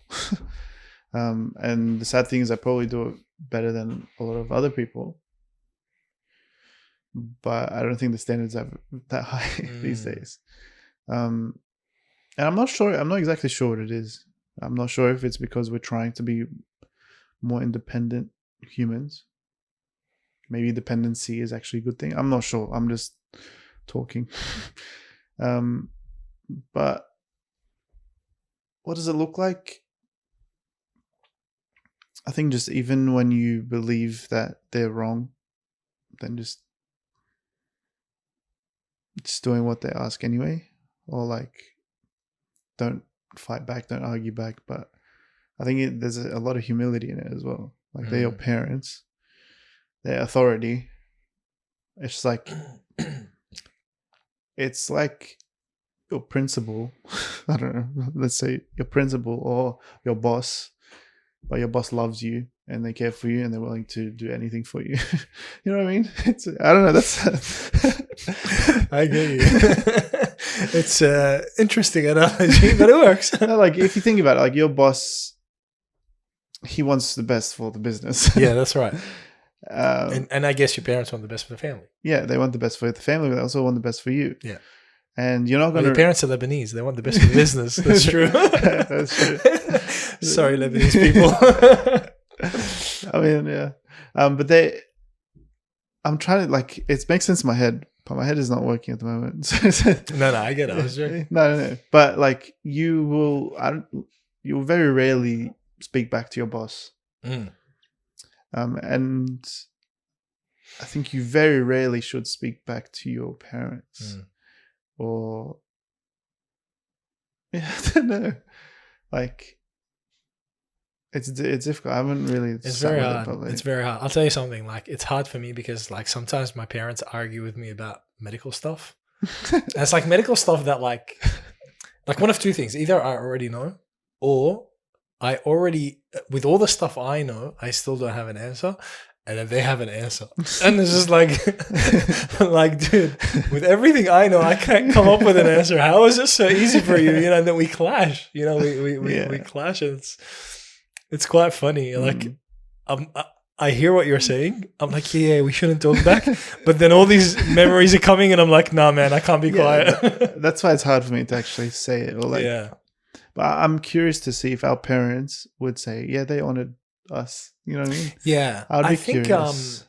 And the sad thing is I probably do it better than a lot of other people. But I don't think the standards are that high these days. And I'm not exactly sure what it is. I'm not sure if it's because we're trying to be more independent humans. Maybe dependency is actually a good thing. I'm not sure. I'm just talking. But what does it look like? I think just even when you believe that they're wrong, then just doing what they ask anyway, or like don't fight back, don't argue back. But I think there's a lot of humility in it as well. Like they're your parents, their authority. It's like your principal. I don't know. Let's say your principal or your boss, but your boss loves you and they care for you and they're willing to do anything for you. You know what I mean? I don't know. That's I get you. It's an interesting analogy, but it works. No, like if you think about it, like your boss, he wants the best for the business. Yeah, that's right. And I guess your parents want the best for the family. Yeah, they want the best for the family, but they also want the best for you. Yeah. And you're not going to... Your parents are Lebanese. They want the best for the business. That's true. That's true. Sorry, Lebanese people. I mean, yeah. But I'm trying to, like, it makes sense in my head, but my head is not working at the moment. No, I get it. I was joking. No. But, like, you'll very rarely speak back to your boss. And I think you very rarely should speak back to your parents. Or yeah, I don't know. Like it's difficult. I haven't really. It's very hard. It's very hard. I'll tell you something. Like it's hard for me because like sometimes my parents argue with me about medical stuff. And it's like medical stuff that like one of two things. Either I already know, or I already with all the stuff I know, I still don't have an answer. And then they have an answer. And it's just like, like, dude, with everything I know, I can't come up with an answer. How is it so easy for you? You know, and then we clash, you know, we clash. And it's quite funny. Like, I hear what you're saying. I'm like, yeah, we shouldn't talk back. But then all these memories are coming, and I'm like, nah, man, I can't be quiet. That's why it's hard for me to actually say it. Or like, yeah. But I'm curious to see if our parents would say, yeah, they honored us. You know what I mean? Yeah. I'd be curious.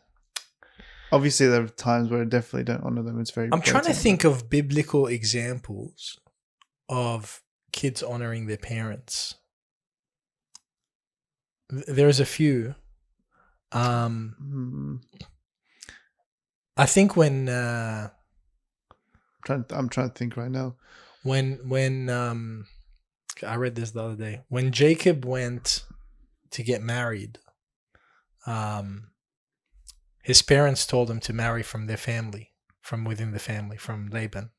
Obviously, there are times where I definitely don't honor them. It's very. I'm trying to think of biblical examples of kids honoring their parents. There's a few. I think when I'm trying to think right now. When I read this the other day. When Jacob went to get married, his parents told him to marry from their family, from within the family, from Laban.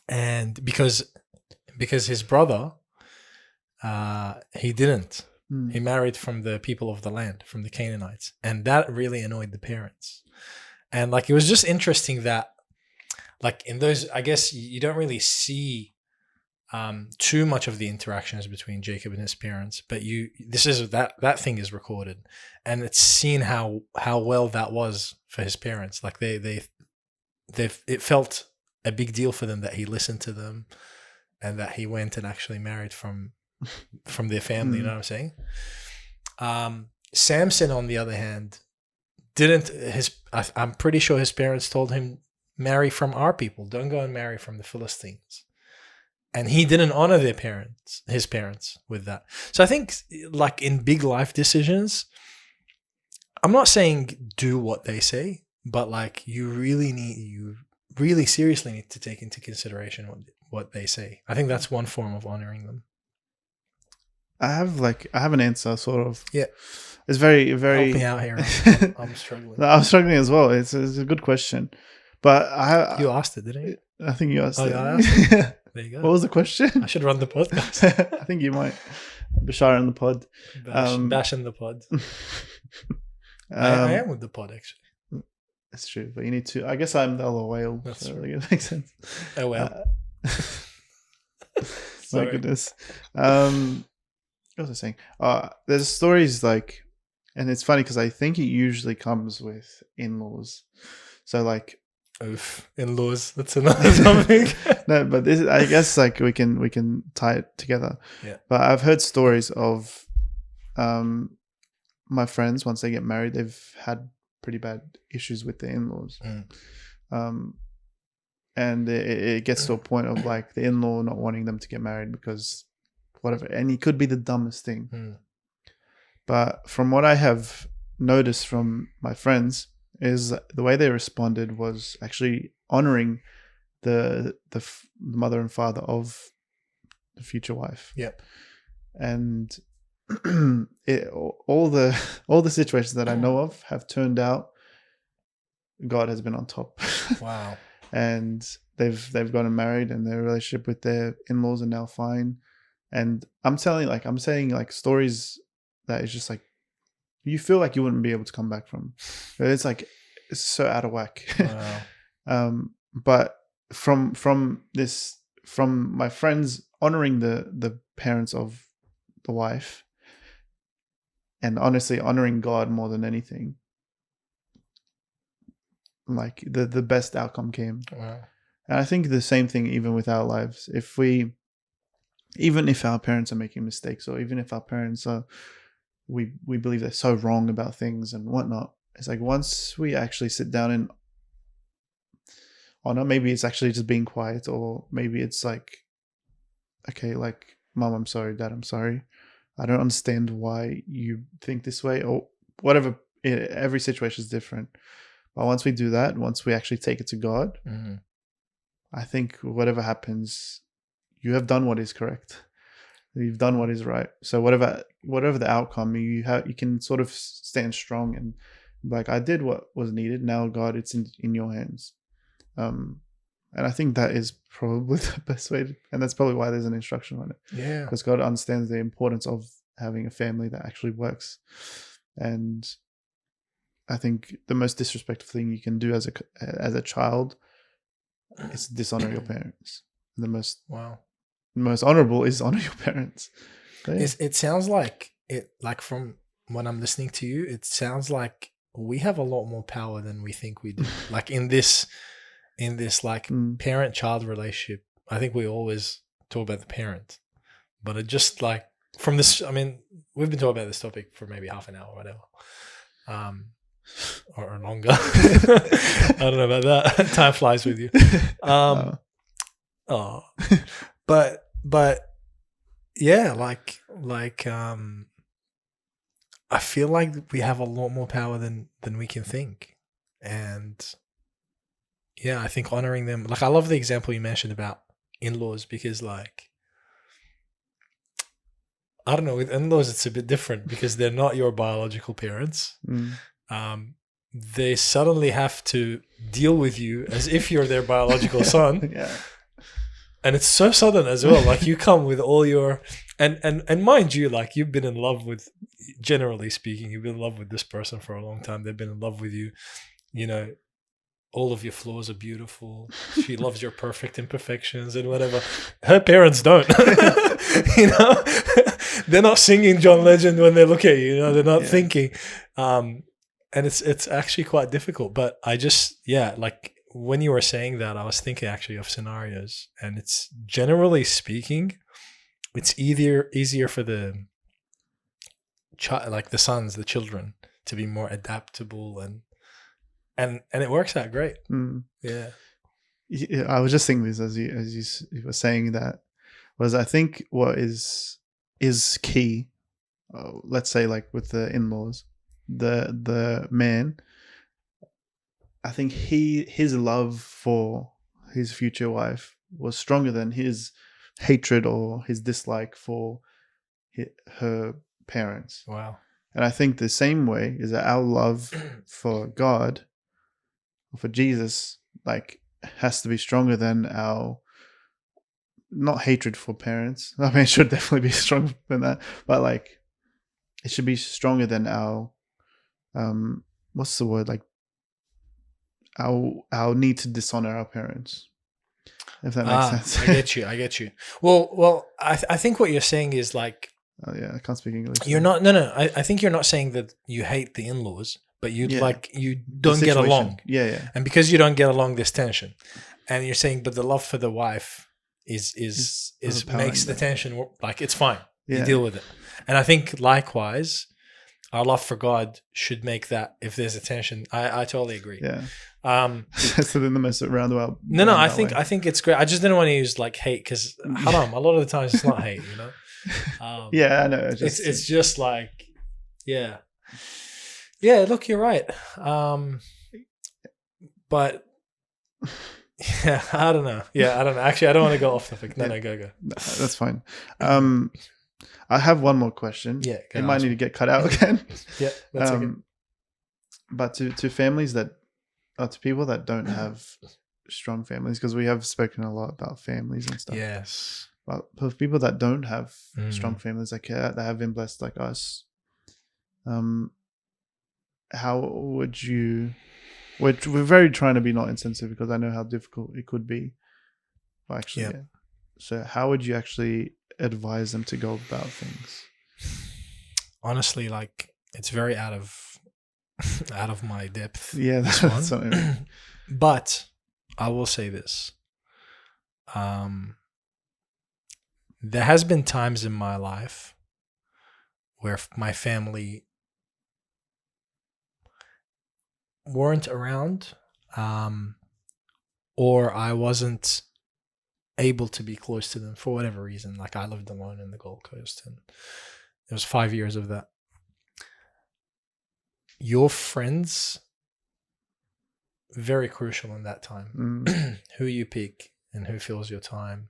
And because his brother, he didn't. He married from the people of the land, from the Canaanites. And that really annoyed the parents. And like, it was just interesting that, like, in those, I guess you don't really see too much of the interactions between Jacob and his parents, but that thing is recorded, and it's seen how well that was for his parents. Like it felt a big deal for them that he listened to them, and that he went and actually married from their family. You know what I'm saying? Samson, on the other hand, didn't. I'm pretty sure his parents told him, marry from our people. Don't go and marry from the Philistines. And he didn't honor his parents with that. So I think, like, in big life decisions, I'm not saying do what they say, but like you really seriously need to take into consideration what they say. I think that's one form of honoring them. I have an answer, sort of. Yeah. It's very, very. Help me out here. I'm struggling. I'm struggling as well. It's a good question, but you asked it, didn't you? I think you asked it. I asked it. There you go. What was the question? I should run the podcast. I think you might. Bashar in the pod. Bash in the pod. I am with the pod, actually. That's true, but you need to. I guess I'm the other whale. That's so true. it makes sense. Oh well. My goodness. What was I saying? There's stories like, and it's funny because I think it usually comes with in-laws. So like, oof, in-laws. That's another topic. No, but this, I guess, like we can tie it together. Yeah. But I've heard stories of, my friends, once they get married, they've had pretty bad issues with their in-laws. And it gets to a point of like the in-law not wanting them to get married because whatever, and it could be the dumbest thing. But from what I have noticed from my friends is the way they responded was actually honoring the mother and father of the future wife. Yep. And all the situations that I know of have turned out God has been on top. Wow. And they've gotten married, and their relationship with their in-laws are now fine. And I'm saying stories that is just like you feel like you wouldn't be able to come back from. It's like it's so out of whack. Wow. But from my friends honoring the parents of the wife, and honestly honoring God more than anything, like the best outcome came. Wow. And I think the same thing even with our lives. Even if our parents are making mistakes, or even if our parents are, we believe they're so wrong about things and whatnot, it's like once we actually sit down and honor, maybe it's actually just being quiet, or maybe it's like, okay, like, Mom, I'm sorry, Dad, I'm sorry. I don't understand why you think this way, or whatever. Every situation is different. But once we do that, once we actually take it to God, I think whatever happens, you have done what is correct. You've done what is right. So whatever the outcome, you can sort of stand strong and like, I did what was needed. Now, God, it's in your hands. And I think that is probably the best way and that's probably why there's an instruction on it. Yeah. Because God understands the importance of having a family that actually works. And I think the most disrespectful thing you can do as a child is dishonor your parents. The most honorable is honor your parents. So, yeah. It sounds like it, like from when I'm listening to you, it sounds like we have a lot more power than we think we do. Like in this like parent-child relationship, I think we always talk about the parent, but it just like from this, I mean, we've been talking about this topic for maybe half an hour or whatever, or longer. I don't know about that. Time flies with you. But yeah, like I feel like we have a lot more power than we can think. And yeah, I think honoring them, like I love the example you mentioned about in-laws, because like, I don't know, with in-laws it's a bit different because they're not your biological parents. They suddenly have to deal with you as if you're their biological son. Yeah. And it's so sudden as well. Like you come with all your, and mind you, like you've been in love with, generally speaking, you've been in love with this person for a long time. They've been in love with you. You know, all of your flaws are beautiful. She loves your perfect imperfections and whatever. Her parents don't. You know, they're not singing John Legend when they look at you. You know, they're not thinking. And it's actually quite difficult. But I just, like when you were saying that, I was thinking actually of scenarios, and it's generally speaking, it's easier for the like the sons, the children, to be more adaptable and it works out great. Yeah, I was just thinking this as you were saying that, was I think what is key. Let's say like with the in-laws, the man, I think his love for his future wife was stronger than his hatred or his dislike for her parents. Wow. And I think the same way is that our love for God, for Jesus, like has to be stronger than our, not hatred for parents. I mean, it should definitely be stronger than that, but like it should be stronger than our what's the word, like our need to dishonor our parents, if that makes sense. I get you. Well, I think what you're saying is like, oh yeah, I can't speak English. You're not. No. I think you're not saying that you hate the in-laws, but you don't get along. Yeah. And because you don't get along, there's tension. And you're saying, but the love for the wife is makes the tension like it's fine. Yeah. You deal with it. And I think likewise, our love for God should make that, if there's a tension. I totally agree. Yeah. So then the most roundabout. No. I think it's great. I just didn't want to use like hate because haram. A lot of the times it's not hate, you know. Yeah, I know. It's just like, yeah. Look, you're right. But yeah, I don't know. Actually, I don't want to go off topic. No, go. No, that's fine. I have one more question. Yeah, it might need to get cut out again. Yeah, that's okay. But to families that, to people that don't have strong families, because we have spoken a lot about families and stuff. Yes. But for people that don't have strong families that have been blessed like us, how would you? We're very trying to be not insensitive because I know how difficult it could be. Well, actually, yeah. So how would you actually advise them to go about things? Honestly, like it's very out of my depth. Yeah, that's what I mean. But I will say this. There has been times in my life where my family weren't around, or I wasn't able to be close to them for whatever reason. Like I lived alone in the Gold Coast, and there was 5 years of that. Your friends, very crucial in that time. Who you pick and who fills your time.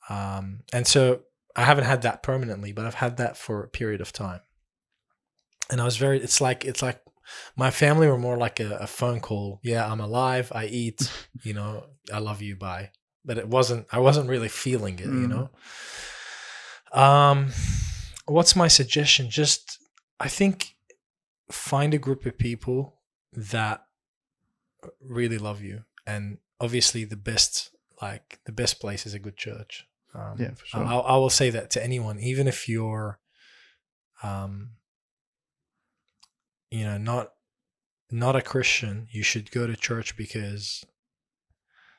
And so I haven't had that permanently, but I've had that for a period of time. And I was it's like my family were more like a phone call. Yeah, I'm alive. I eat, I love you. Bye. But I wasn't really feeling it, What's my suggestion? Just, I think, find a group of people that really love you. And obviously the best place is a good church. Yeah, for sure. I will say that to anyone, even if you're, not a Christian, you should go to church, because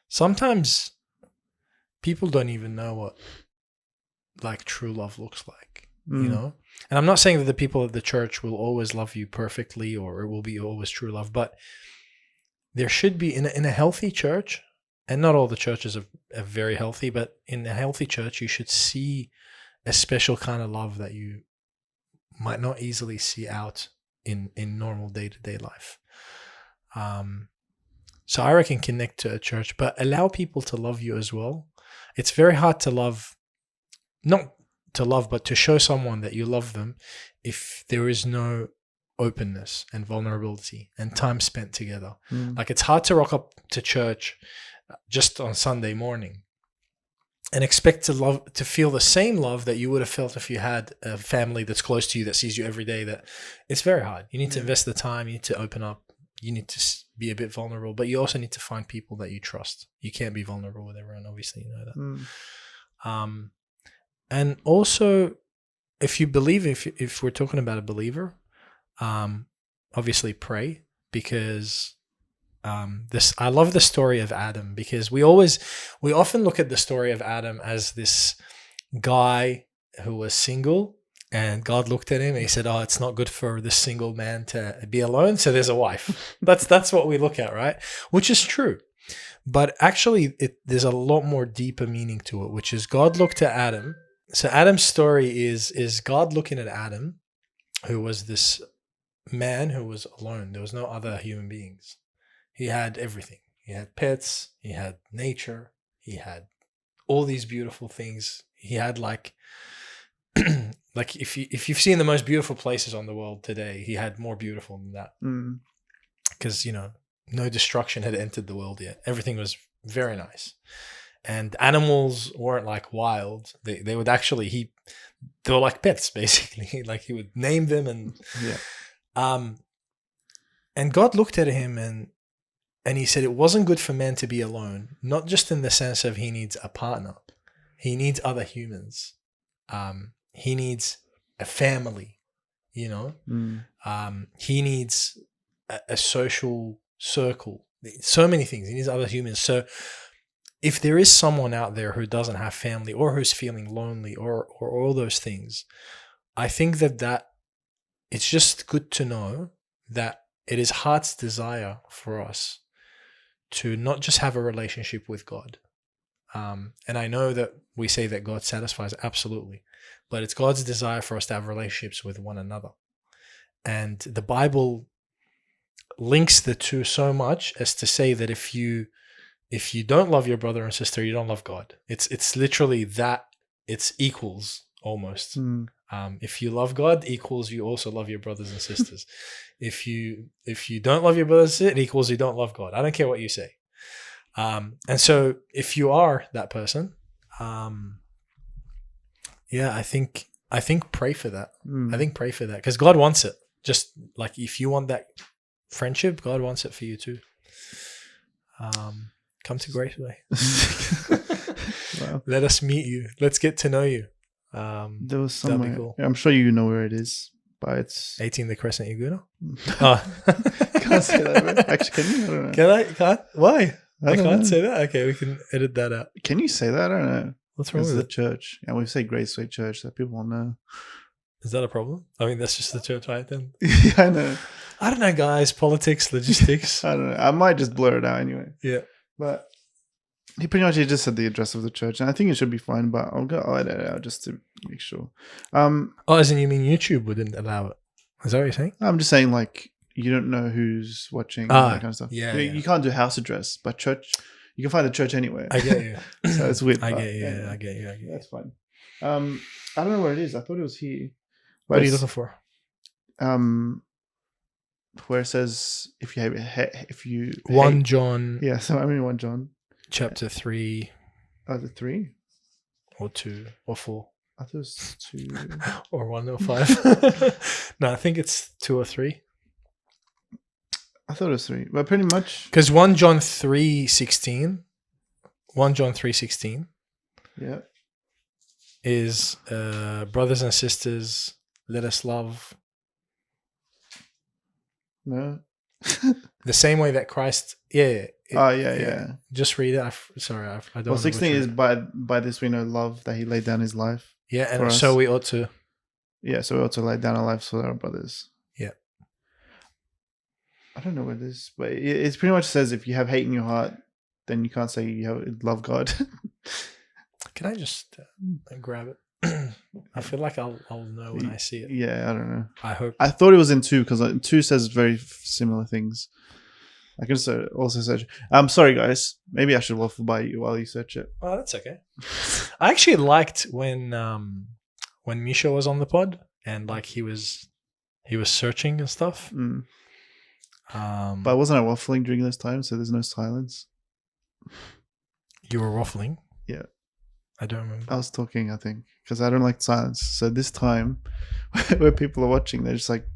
sometimes people don't even know what like true love looks like, And I'm not saying that the people at the church will always love you perfectly, or it will be always true love, but there should be in a healthy church, and not all the churches are very healthy, but in a healthy church, you should see a special kind of love that you might not easily see out in normal day-to-day life. So I reckon connect to a church, but allow people to love you as well. It's very hard to love, not to love, but to show someone that you love them if there is no openness and vulnerability and time spent together. Like, it's hard to rock up to church just on Sunday morning and expect to feel the same love that you would have felt if you had a family that's close to you, that sees you every day. That it's very hard. You need to invest the time. You need to open up. You need to be a bit vulnerable, but you also need to find people that you trust. You can't be vulnerable with everyone. Obviously, you know that. And also, if you believe, if we're talking about a believer, obviously pray, because I love the story of Adam, because we often look at the story of Adam as this guy who was single, and God looked at him and he said, "Oh, it's not good for this single man to be alone, so there's a wife." That's what we look at, right? Which is true. But actually, there's a lot more deeper meaning to it, which is God looked at Adam. So Adam's story is God looking at Adam, who was this man who was alone. There was no other human beings. He had everything. He had pets. He had nature. He had all these beautiful things. He had like if you've seen the most beautiful places on the world today, he had more beautiful than that. Because no destruction had entered the world yet. Everything was very nice, and animals weren't like wild. They would actually they were like pets basically. Like, he would name them, and and God looked at him and he said it wasn't good for man to be alone. Not just in the sense of he needs a partner, he needs other humans. He needs a family, He needs a social circle. So many things. He needs other humans. So if there is someone out there who doesn't have family, or who's feeling lonely, or all those things, I think that it's just good to know that it is heart's desire for us to not just have a relationship with God. And I know that we say that God satisfies, absolutely, but it's God's desire for us to have relationships with one another. And the Bible links the two so much as to say that if you don't love your brother and sister, you don't love God. It's literally that. It's equals almost. If you love God, equals you also love your brothers and sisters. If you don't love your brothers and sisters, it equals you don't love God. I don't care what you say. And so if you are that person, I think pray for that. I think pray for that, because God wants it. Just like if you want that friendship, God wants it for you too. Come to Graceway. Wow. Let us meet you. Let's get to know you. There was somewhere. Cool. I'm sure you know where it is, but it's 18 the Crescent, Iguna. Oh, can't say that. Right? Actually, can you? I don't know. Can I? Can't? Why? I can't say that. Okay, we can edit that out. Can you say that? I don't know. What's wrong with the church? And we say Graceway Church, that people will know. Is that a problem? I mean, that's just the church I attend. Yeah, I know. I don't know, guys. Politics, logistics. I don't know. I might just blur it out anyway. Yeah. But he pretty much just said the address of the church, and I think it should be fine, but I'll edit it out just to make sure. As in, you mean YouTube wouldn't allow it? Is that what you're saying? I'm just saying, like, you don't know who's watching, that kind of stuff. Yeah, you can't do house address, but church, you can find a church anywhere. I get you. So it's weird. I get you. I get you. That's fine. I don't know where it is. I thought it was here. What are you looking for? Where it says if you 1 John. Yeah, so I'm in 1 John. Chapter 3. Oh, the 3? Or 2 or 4. I thought it was 2. Or 1 or 5. No, I think it's 2 or 3. I thought it was 3. But pretty much. Because 1 John 3:16. 1 John 3:16. Yeah. Is brothers and sisters, let us love No. The same way that Christ. Yeah. Yeah. Just read it. I don't. Well, 16 is by this we know love, that he laid down his life. Yeah, and for us. so we ought to. Yeah, so we ought to lay down our lives for our brothers. Yeah. I don't know what it is, but it pretty much says if you have hate in your heart, then you can't say you love God. Can I just grab it? I feel like I'll know when I see it. Yeah, I don't know. I hope. I thought it was in 2 because 2 says very similar things. I can also search. I'm sorry, guys. Maybe I should waffle by you while you search it. Oh, that's okay. I actually liked when Misha was on the pod and like he was searching and stuff. Mm. But wasn't I waffling during those times? So there's no silence. You were waffling? Yeah. I don't remember. I was talking, I think, because I don't like silence. So this time, where people are watching, they're just like,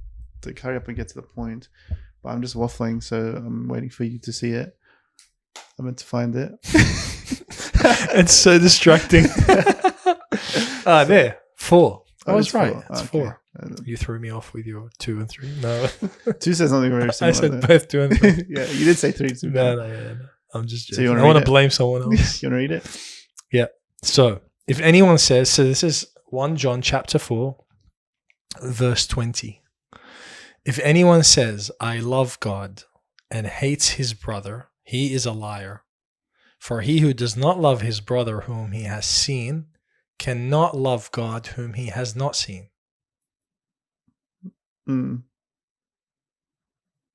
hurry up and get to the point. But I'm just waffling, so I'm waiting for you to see it. I meant to find it. It's so distracting. There. 4. I was right. 4. It's okay. 4. You threw me off with your 2 and 3. No. 2 says something very similar. I said both 2 and 3. Yeah, you did say 3 too. No. I'm just joking. So I want to blame someone else. You want to read it? Yeah. So, if anyone says, so this is 1 John chapter 4, verse 20. If anyone says, I love God and hates his brother, he is a liar. For he who does not love his brother whom he has seen cannot love God whom he has not seen. Mm.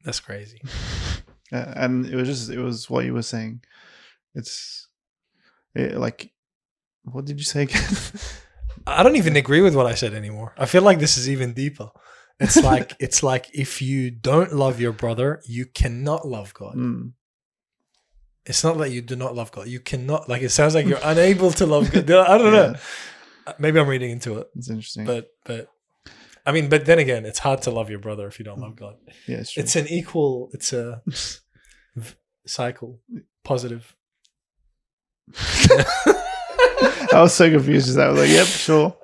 That's crazy. And it was what you were saying. Like, what did you say again? I don't even agree with what I said anymore. I feel like this is even deeper. It's like if you don't love your brother, you cannot love God. Mm. It's not that you do not love God. You cannot, like, it sounds like you're unable to love God. I don't know. Maybe I'm reading into it. It's interesting. But I mean, but then again, it's hard to love your brother if you don't love God. Yeah, it's true. It's a cycle. Positive. I was so confused as that. I was like, yep, sure.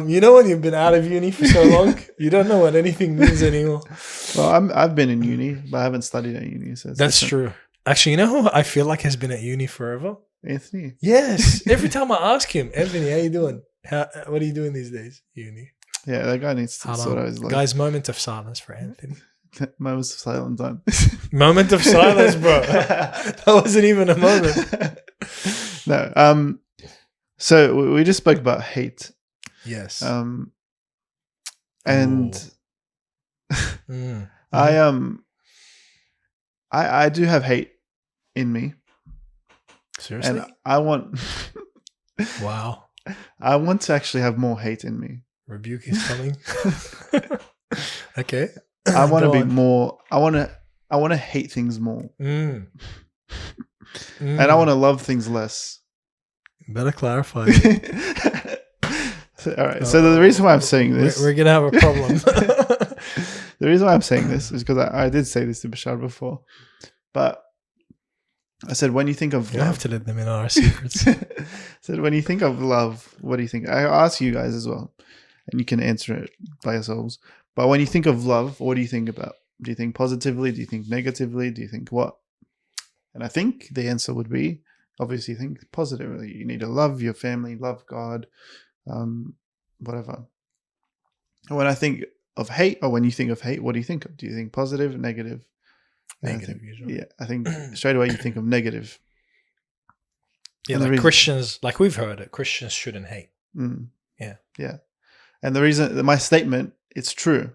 You know when you've been out of uni for so long, you don't know what anything means anymore. Well, I've been in uni, but I haven't studied at uni. So that's true. Actually, you know who I feel like has been at uni forever? Anthony. Yes. Every time I ask him, Anthony, how you doing? What are you doing these days? Uni. Yeah, that guy needs to sort out his life. Guys, moment of silence for Anthony. Moments of silence done. Moment of silence, bro. That wasn't even a moment. No. So we just spoke about hate. Yes. And I do have hate in me. Seriously? And I want wow. I want to actually have more hate in me. Rebuke is coming. Okay. I want to be more. I want to hate things more. And I want to love things less. Better clarify. All right. So the reason why I'm saying this, we're gonna have a problem. The reason why I'm saying this is because I did say this to Bashar before, but I said when you think of you love, have to let them in on our secrets. I said when you think of love, what do you think? I ask you guys as well, and you can answer it by yourselves. But when you think of love, what do you think about? Do you think positively? Do you think negatively? Do you think what? And I think the answer would be obviously think positively. You need to love your family, love God, whatever. And when I think of hate, or when you think of hate, what do you think of? Do you think positive, negative? Negative, usually. Yeah, I think straight away you think of negative. Yeah, like Christians, like we've heard it, Christians shouldn't hate. Mm. Yeah. Yeah. And the reason, my statement, it's true,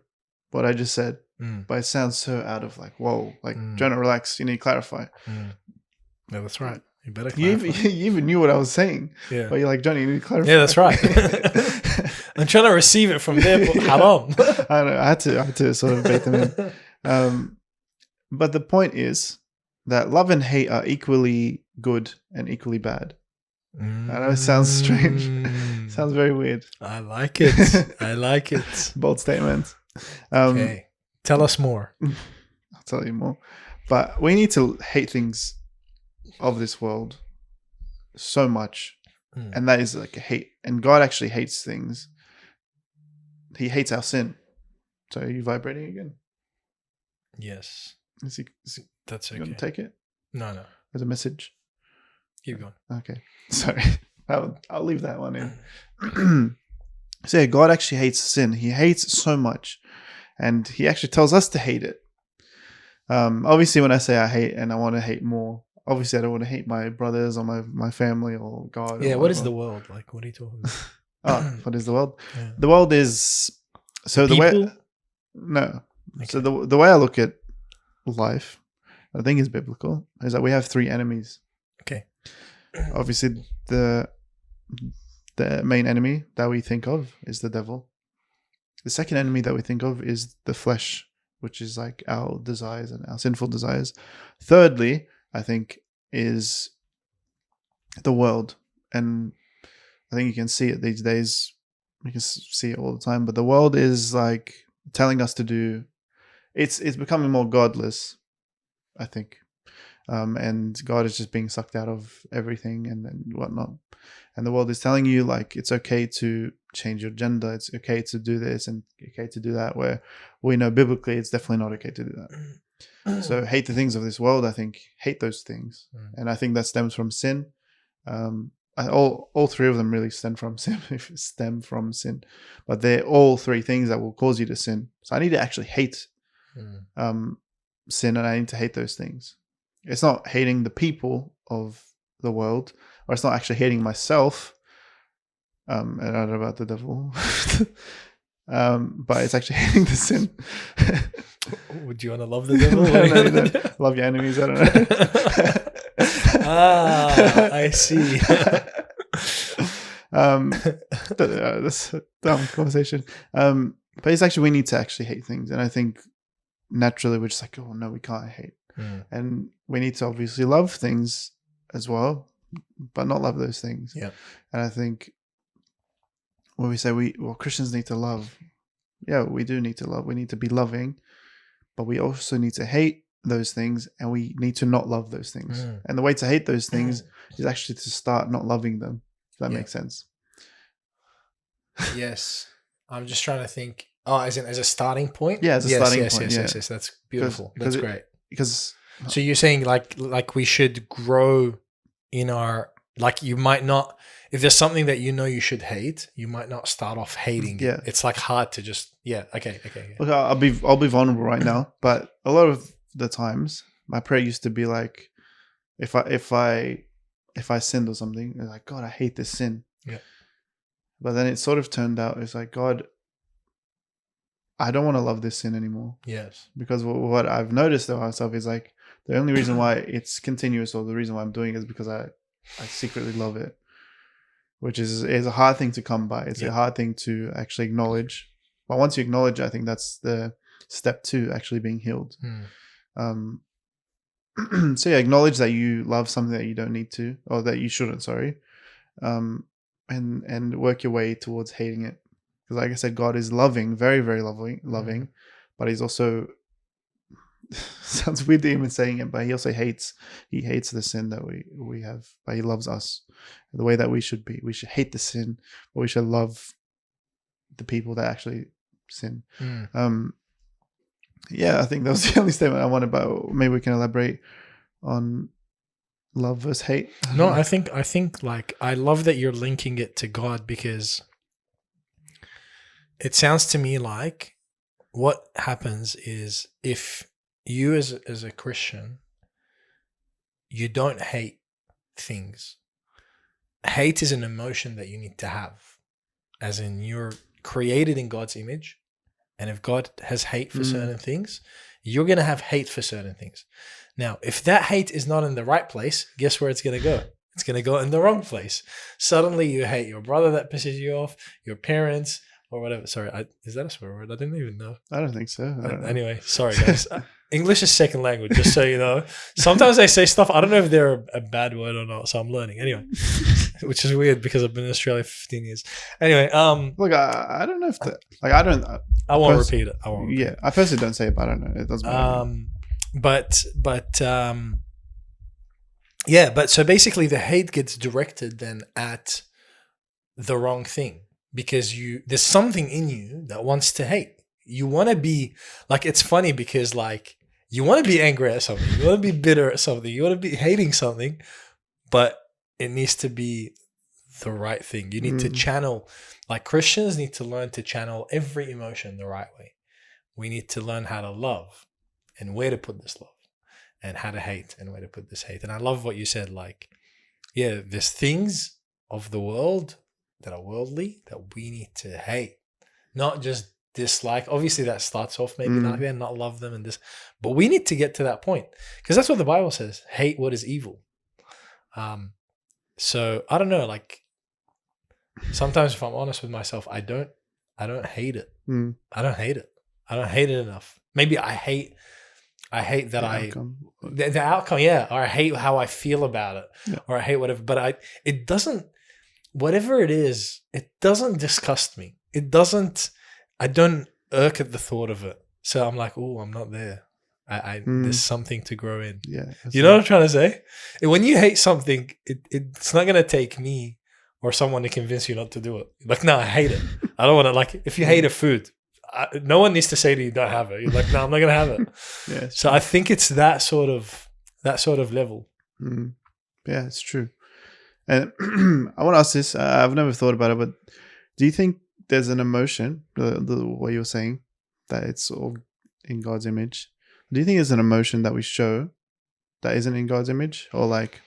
what I just said, but it sounds so out of like, whoa, like, Jonah, relax, you need to clarify. No, that's right. You better clarify. You even knew what I was saying. Yeah. But you're like, Johnny, you need to clarify. Yeah, that's right. I'm trying to receive it from there, but haram. I know, I had to sort of bait them in. But the point is that love and hate are equally good and equally bad. I know it sounds strange. Sounds very weird. I like it. I like it. Bold statement. Okay. Tell us more. I'll tell you more. But we need to hate things of this world so much. And that is like a hate. And God actually hates things. He hates our sin. So are you vibrating again? Yes. That's okay. You want to take it? No. There's a message. Keep going. Okay. Sorry. I'll leave that one in. So yeah, God actually hates sin. He hates it so much. And he actually tells us to hate it. Obviously, when I say I hate and I want to hate more, obviously I don't want to hate my brothers or my family or God. Yeah, or what is the world? Like, what are you talking about? what is the world? Yeah. The world is... So the people? way... No. Okay. So the way I look at life, I think is biblical, is that we have three enemies. Okay. Obviously, the main enemy that we think of is the devil. The second enemy that we think of is the flesh, which is like our desires and our sinful desires. Thirdly, I think, is the world. And I think you can see it these days. You can see it all the time. But the world is like telling us to do... It's becoming more godless, I think. And God is just being sucked out of everything and whatnot. And the world is telling you, like, it's okay to change your gender. It's okay to do this and okay to do that, where we know biblically it's definitely not okay to do that. So hate the things of this world, I think. Hate those things. And I think that stems from sin. All three of them really stem from sin. But they're all three things that will cause you to sin. So I need to actually hate sin, and I need to hate those things. It's not hating the people of the world, or it's not actually hating myself. I don't know about the devil. But it's actually hating the sin. Would you want to love the devil? No. Love your enemies. I don't know. I see. That's a dumb conversation. But it's actually, we need to actually hate things. And I think naturally we're just like, oh no, we can't hate. And we need to obviously love things as well, but not love those things. Yeah. And I think when we say Christians need to love, yeah, we do need to love. We need to be loving, but we also need to hate those things, and we need to not love those things. And the way to hate those things is actually to start not loving them. If that makes sense. Yes. I'm just trying to think. Oh, as a starting point? Yeah, as a starting point. Yes. That's beautiful. That's great. So you're saying like we should grow in our, like, you might not, if there's something that you know you should hate, you might not start off hating it. It's like hard to just okay. Look, I'll be vulnerable right now, but a lot of the times my prayer used to be like, if I sinned or something, it's like, God, I hate this sin. Yeah. But then it sort of turned out, it's like, God, I don't want to love this sin anymore. Yes. Because what I've noticed about myself is like, the only reason why it's continuous, or the reason why I'm doing it, is because I secretly love it, which is a hard thing to come by. It's a hard thing to actually acknowledge. But once you acknowledge, I think that's the step to actually being healed. So yeah, acknowledge that you love something that you don't need to, or that you shouldn't, sorry. And work your way towards hating it. Because like I said, God is loving, very, very loving, but he's also, sounds weird even saying it, but he also hates the sin that we have, but he loves us the way that we should be. We should hate the sin, but we should love the people that actually sin. I think that was the only statement I wanted, but maybe we can elaborate on love versus hate. No, I think like, I love that you're linking it to God, because it sounds to me like what happens is, if you as a Christian, you don't hate things. Hate is an emotion that you need to have, as in, you're created in God's image, and if God has hate for certain things, you're going to have hate for certain things. Now, if that hate is not in the right place, guess where it's going to go? It's going to go in the wrong place. Suddenly you hate your brother that pisses you off, your parents, or whatever. Sorry, is that a swear word? I didn't even know. I don't think so. I don't know. Anyway, sorry guys. English is second language, just so you know. Sometimes I say stuff, I don't know if they're a bad word or not, so I'm learning. Anyway, which is weird because I've been in Australia for 15 years. Anyway, look, I don't know if that, like, I don't. I won't repeat it. Yeah, I personally don't say it, but I don't know. It doesn't matter. But so basically the hate gets directed then at the wrong thing, because there's something in you that wants to hate. You want to be like, it's funny because like You want to be angry at something. You want to be bitter at something. You want to be hating something, but it needs to be the right thing. You need to channel, like Christians need to learn to channel every emotion the right way. We need to learn how to love and where to put this love, and how to hate and where to put this hate. And I love what you said, like, yeah, there's things of the world that are worldly that we need to hate, not just dislike. Obviously that starts off maybe like that, not love them and this, but we need to get to that point, because that's what the Bible says, hate what is evil. So I don't know, like sometimes if I'm honest with myself, I don't hate it. I don't hate it. I don't hate it enough. Maybe I hate that the outcome, yeah, or I hate how I feel about it, or I hate whatever. But it doesn't, whatever it is, it doesn't disgust me. I don't irk at the thought of it. So I'm like, oh, I'm not there. There's something to grow in. Yeah, you know what I'm trying to say? When you hate something, it's not gonna take me or someone to convince you not to do it. Like, no, I hate it. I don't want to. Like, if you hate a food, no one needs to say to you, don't have it. You're like, no, I'm not gonna have it. Yeah. So I think it's that sort of level. Yeah, it's true. And I want to ask this. I've never thought about it, but do you think there's an emotion, the way you're saying that it's all in God's image? Do you think there's an emotion that we show that isn't in God's image, or like?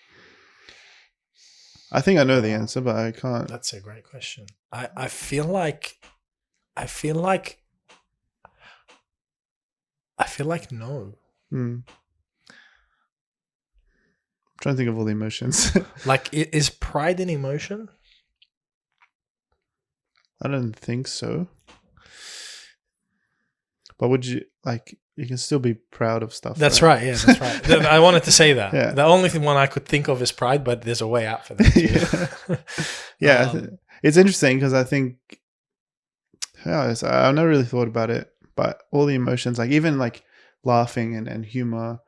I think I know the answer, but I can't. That's a great question. I feel like no. I'm trying to think of all the emotions. Like, is pride an emotion? I don't think so. But would you, like, you can still be proud of stuff. That's right. Yeah, that's right. I wanted to say that. Yeah. The only one I could think of is pride, but there's a way out for that. Yeah. It's interesting because I think, I've never really thought about it, but all the emotions, like even like laughing and humor,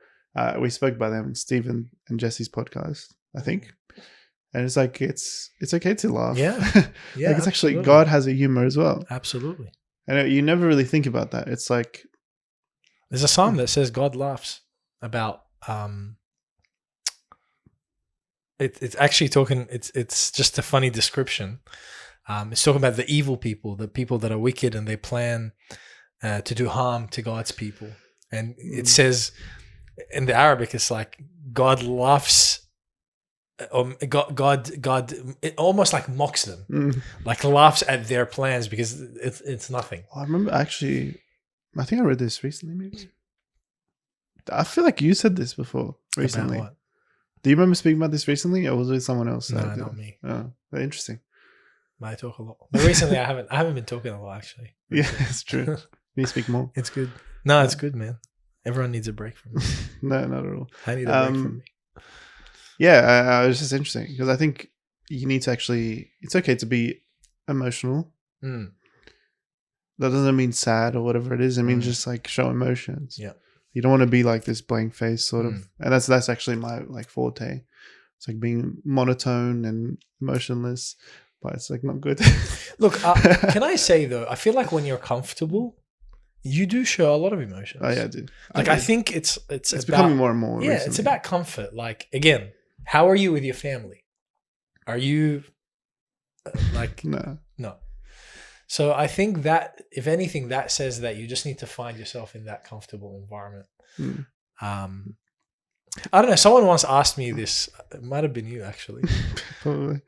we spoke about them in Stephen and Jesse's podcast, I think. And it's like, it's okay to laugh. Yeah. Yeah. Like, it's actually, God has a humor as well. Absolutely. And you never really think about that. It's like, there's a psalm that says God laughs about, it's actually talking, it's just a funny description. It's talking about the evil people, the people that are wicked and they plan to do harm to God's people. And it says in the Arabic, it's like God laughs. God, it almost like mocks them, like laughs at their plans because it's nothing. I remember actually, I think I read this recently. Maybe I feel like you said this before recently. About what? Do you remember speaking about this recently, or was it someone else? No, not me. Oh, very interesting. I talk a lot, but recently I haven't been talking a lot actually. Yeah, it's true. You need to speak more. It's good. No, it's good, man. Everyone needs a break from me. No, not at all. I need a break from me. Yeah, it was just interesting because I think you need to actually, it's okay to be emotional. That doesn't mean sad or whatever it is. It means just like show emotions. Yeah. You don't want to be like this blank face sort of. And that's actually my like forte. It's like being monotone and emotionless, but it's like not good. Look, can I say though, I feel like when you're comfortable, you do show a lot of emotions. Oh yeah, I do. Like I think it's about, becoming more and more. Yeah, recently. It's about comfort. Like again, how are you with your family? Are you like no? So I think that if anything, that says that you just need to find yourself in that comfortable environment. I don't know. Someone once asked me this. It might have been you actually. Probably.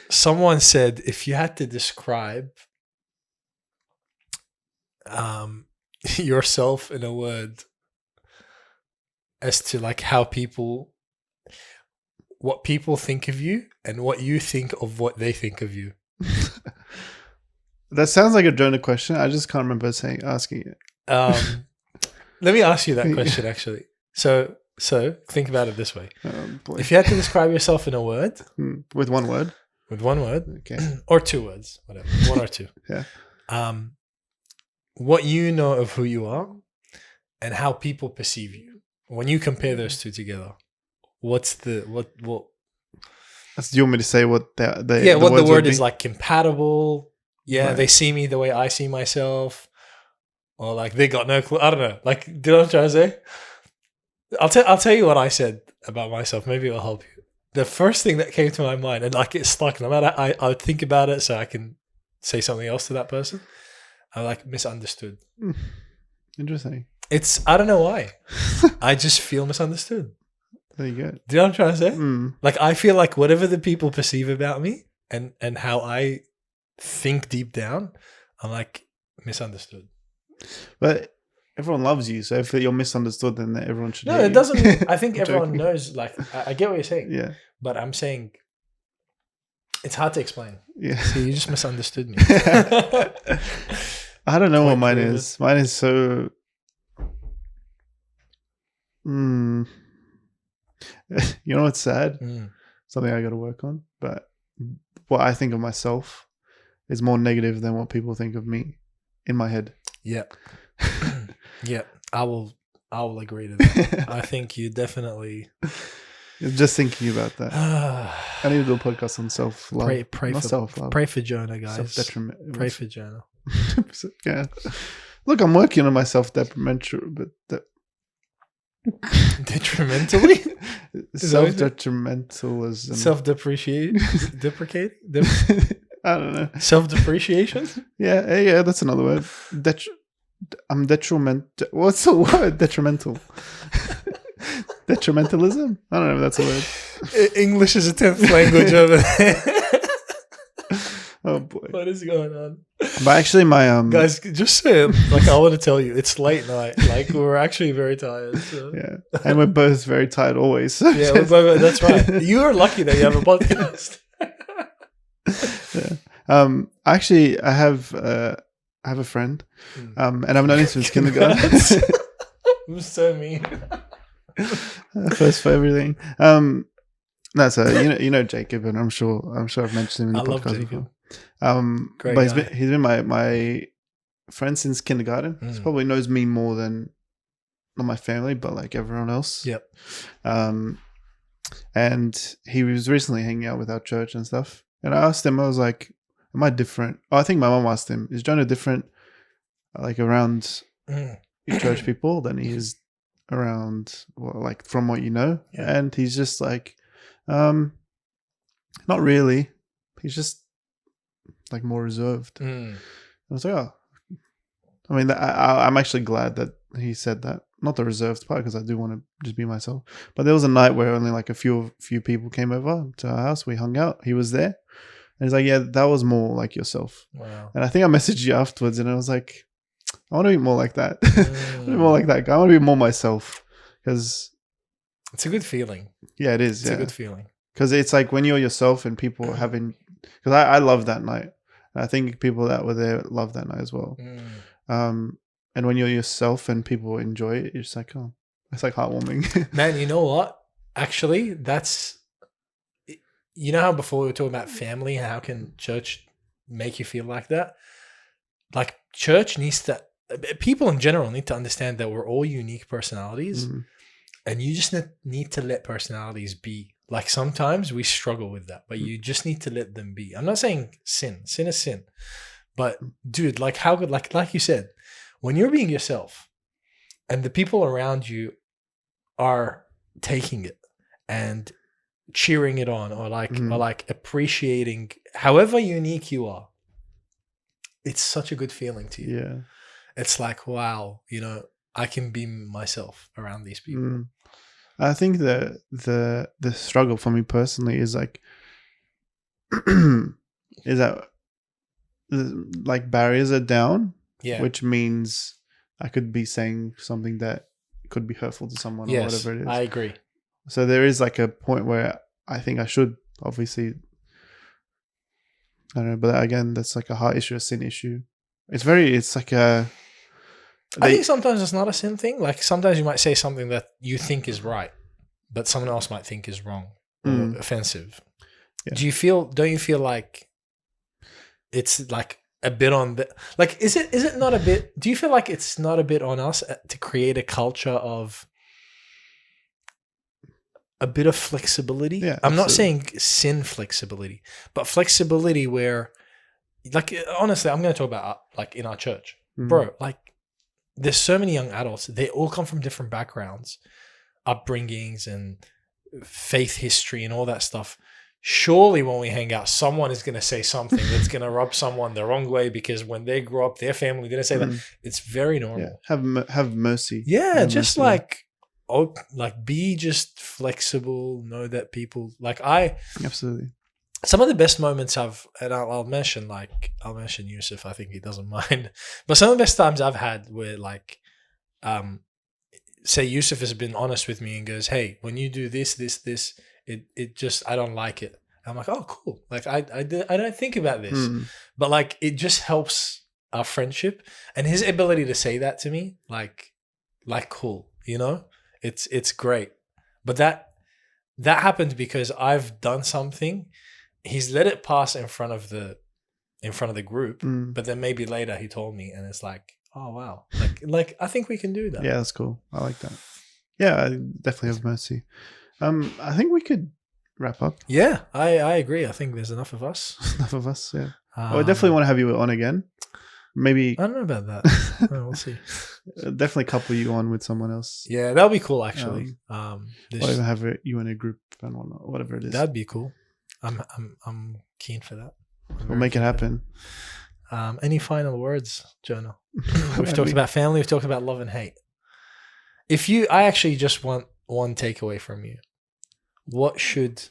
Someone said if you had to describe yourself in a word as to like what people think of you and what you think of what they think of you. That sounds like a Jonah question. I just can't remember asking it. Let me ask you that question actually. So think about it this way. If you had to describe yourself in a word. With one word? With one word. Okay. Or two words, whatever. One or two. Yeah. What you know of who you are and how people perceive you. When you compare those two together, what's the what? Do you want me to say what the what the word is like? Compatible. Yeah, right. They see me the way I see myself. or like they got no clue. I don't know. Like, do you know what I'm trying to say? I'll tell you what I said about myself. Maybe it'll help you. The first thing that came to my mind, and like it stuck. No matter I would think about it, so I can say something else to that person. I like misunderstood. Interesting. I don't know why. I just feel misunderstood. There you go. Do you know what I'm trying to say? Like I feel like whatever the people perceive about me and how I think deep down, I'm like misunderstood. But everyone loves you, so if you're misunderstood, then everyone should. No, it doesn't mean. I think everyone knows. Like, I get what you're saying. Yeah. But I'm saying it's hard to explain. Yeah. So you just misunderstood me. I don't know what mine is. Mine is so. You know what's sad? Something I got to work on. But what I think of myself is more negative than what people think of me in my head. Yeah. Yeah, I will agree to that. I think you definitely. Just thinking about that. I need to do a podcast on self-love. Pray for Jonah, guys. Self-detriment. Pray for Jonah. Yeah. Look, I'm working on my self-detrimental, but detrimentally. Self-detrimentalism. Deprecating. I don't know. Self-depreciation. Yeah, that's another word. I'm detrimental. What's the word? Detrimental. Detrimentalism? I don't know if that's a word. English is a 10th language over there. Oh boy. What is going on? But actually my guys, just say it. Like I want to tell you, it's late night. Like we're actually very tired. So. Yeah. And we're both very tired always. So yeah, that's right. You are lucky that you have a podcast. Yeah. Actually I have a friend. And I've known him since kindergarten. I'm so mean. First for everything. No, so you know Jacob, and I'm sure I've mentioned him in the podcast before. Great but guy. he's been my friend since kindergarten. He probably knows me more than not my family, but like everyone else. Yep. And he was recently hanging out with our church and stuff. And I asked him, I was like, am I different? Oh, I think my mom asked him, is Jonah different like around your church people than he is around, well, like from what you know? Yeah. And he's just like, not really. He's just like more reserved. I was like, oh, I mean, I'm actually glad that he said that. Not the reserved part, because I do want to just be myself. But there was a night where only like a few people came over to our house. We hung out. He was there. And he's like, yeah, that was more like yourself. Wow. And I think I messaged you afterwards and I was like, I want to be more like that. I want to be more like that guy. I want to be more myself. Because it's a good feeling. Yeah, it is. It's a good feeling. Because it's like when you're yourself and people having... Because I love that night. I think people that were there love that night as well. And when you're yourself and people enjoy it, it's like, oh, it's like heartwarming. Man, you know what? Actually, that's... You know how before we were talking about family, how can church make you feel like that? Like church needs to... People in general need to understand that we're all unique personalities. And you just need to let personalities be. Like sometimes we struggle with that, but you just need to let them be. I'm not saying sin. Sin is sin. But dude, like how good... Like you said, when you're being yourself and the people around you are taking it and cheering it on or like appreciating however unique you are, it's such a good feeling to you. Yeah. It's like, wow, you know, I can be myself around these people. I think the struggle for me personally is like is that like barriers are down. Yeah. Which means I could be saying something that could be hurtful to someone or whatever it is. I agree. So there is like a point where I think I should obviously, I don't know, but again, that's like a heart issue, a sin issue. It's like a... I think sometimes it's not a sin thing. Like sometimes you might say something that you think is right, but someone else might think is wrong or offensive. Yeah. Don't you feel like it's like a bit on the, like, is it not a bit, do you feel like it's not a bit on us to create a culture of a bit of flexibility? Yeah, I'm not saying sin flexibility, but flexibility where, like, honestly, I'm going to talk about like in our church, bro, like there's so many young adults. They all come from different backgrounds, upbringings, and faith history, and all that stuff. Surely, when we hang out, someone is going to say something that's going to rub someone the wrong way because when they grew up, their family didn't say that. It's very normal. Yeah. Have mercy. Yeah, have just mercy. be just flexible. Know that people absolutely. Some of the best moments I'll mention Yusuf. I think he doesn't mind. But some of the best times I've had where say Yusuf has been honest with me and goes, "Hey, when you do this, it just, I don't like it." I'm like, "Oh, cool." Like I don't think about this, but like it just helps our friendship, and his ability to say that to me, like cool, you know, it's great. But that happened because I've done something. He's let it pass in front of the group, but then maybe later he told me, and it's like, oh wow, like I think we can do that. Yeah, that's cool. I like that. Yeah, I definitely have mercy. I think we could wrap up. Yeah, I agree. I think there's enough of us. Enough of us. Yeah. I definitely want to have you on again. Maybe I don't know about that. We'll see. Definitely couple you on with someone else. Yeah, that'll be cool. Actually, or even have you in a group and whatever it is. That'd be cool. I'm keen for that. We'll make it happen. Any final words, Jonah? We've talked about family. We've talked about love and hate. I actually just want one takeaway from you. What should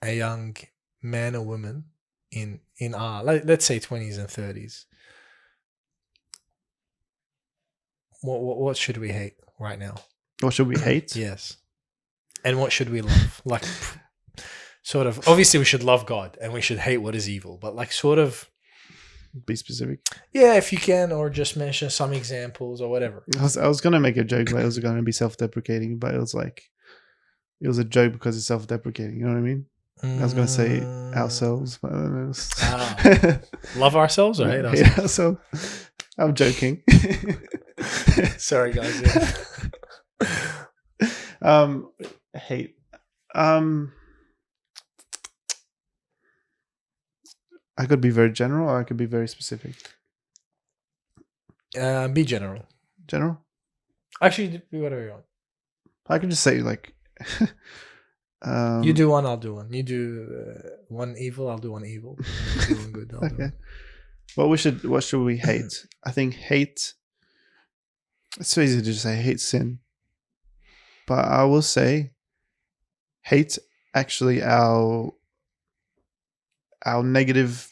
a young man or woman in our, let's say 20s and 30s, what should we hate right now? What should we hate? Yes. And what should we love? Like, sort of, obviously we should love God and we should hate what is evil, but like sort of be specific. Yeah, if you can, or just mention some examples or whatever. I was going to make a joke, like it was going to be self-deprecating, but it was a joke because it's self-deprecating. You know what I mean? I was going to say ourselves, but I don't know. Love ourselves or hate ourselves? Hate ourselves. I'm joking. Sorry, guys. Yeah. Hate. I could be very general or I could be very specific. Be general. General? Actually, do whatever you want. I could just say like... you do one, I'll do one. You do one evil, I'll do one evil. You do one good, I'll do one. What should we hate? I think hate... It's so easy to just say hate sin. But I will say hate actually our negative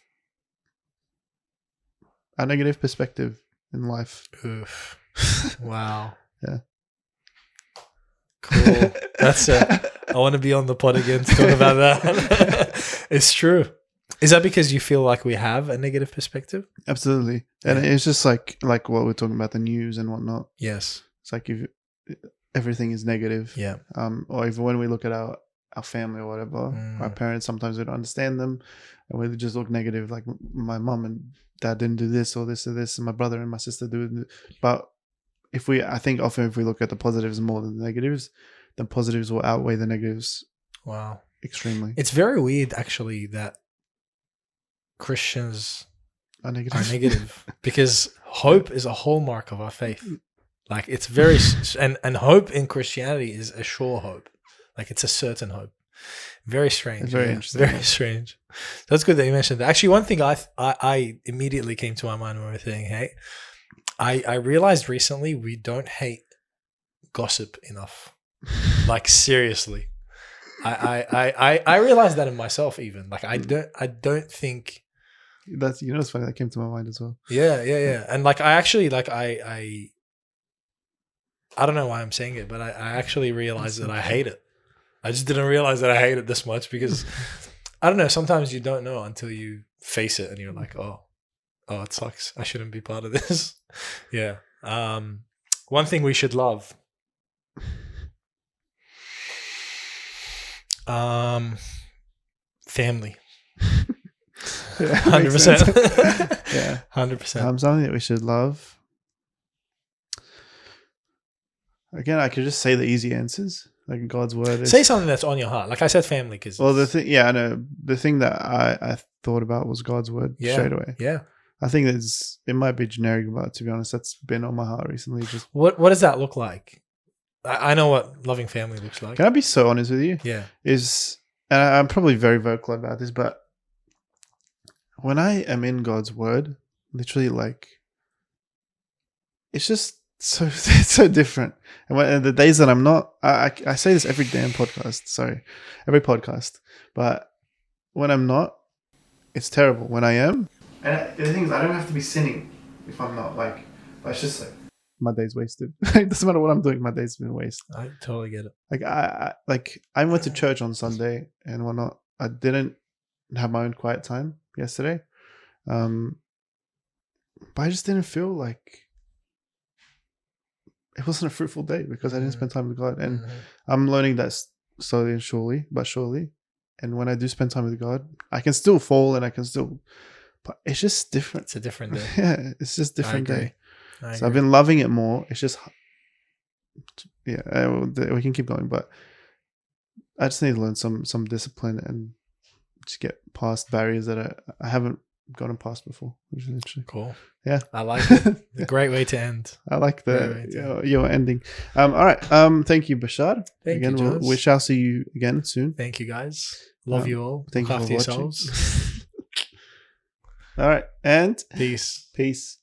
perspective in life. Oof. Wow. Yeah. Cool. That's it. I want to be on the pod again to talk about that. It's true. Is that because you feel like we have a negative perspective? Absolutely. And it's just like what we're talking about, the news and whatnot. Yes. It's like if everything is negative. Yeah. Or even when we look at our family or whatever, our parents, sometimes we don't understand them and we just look negative, like my mom and dad didn't do this or this or this, and my brother and my sister do it. But I think often if we look at the positives more than the negatives, the positives will outweigh the negatives. Wow. Extremely. It's very weird actually that Christians are negative because hope is a hallmark of our faith. Like it's very, and hope in Christianity is a sure hope. Like it's a certain hope. Very strange. It's very interesting. Very strange. That's good that you mentioned that. Actually, one thing I immediately came to my mind when we were saying hate, I realized recently we don't hate gossip enough. Like seriously. I realized that in myself even. Like I don't think that's, it's funny, that came to my mind as well. Yeah. And like I actually like I don't know why I'm saying it, but I actually realized that I hate it. I just didn't realize that I hate it this much because I don't know. Sometimes you don't know until you face it and you're like, oh, it sucks. I shouldn't be part of this. Yeah. One thing we should love. Family. 100%. Yeah. 100%. Something that we should love. Again, I could just say the easy answers. Like God's word. Say something that's on your heart. Like I said, family. Well, I know. The thing that I thought about was God's word straight away. Yeah. I think it might be generic, but to be honest, that's been on my heart recently. Just what does that look like? I know what loving family looks like. Can I be so honest with you? Yeah. And I'm probably very vocal about this, but when I am in God's word, literally, like, it's just it's so different. And the days that I'm not, I say this every damn podcast. Sorry, every podcast. But when I'm not, it's terrible. When I am, and the thing is, I don't have to be sinning if I'm not. Like, but it's just like my day's wasted. It doesn't matter what I'm doing. My day's been wasted. I totally get it. Like I went to church on Sunday and whatnot. I didn't have my own quiet time yesterday, but I just didn't feel like it wasn't a fruitful day because I didn't spend time with God. And I'm learning that slowly and surely, but surely. And when I do spend time with God, I can still fall and I can still, but it's just different. It's a different day. Yeah, it's just a different day. I So I've been loving it more. It's just, yeah, we can keep going, but I just need to learn some discipline and just get past barriers that I haven't gotten past before, which is interesting. Cool. Yeah, I like it. A great way to end. I like your ending. All right. Thank you, Bashar. Thank you, Jonas. We shall see you again soon. Thank you, guys. Love you all. Thank Look you after for yourselves. All right, and Peace. Peace.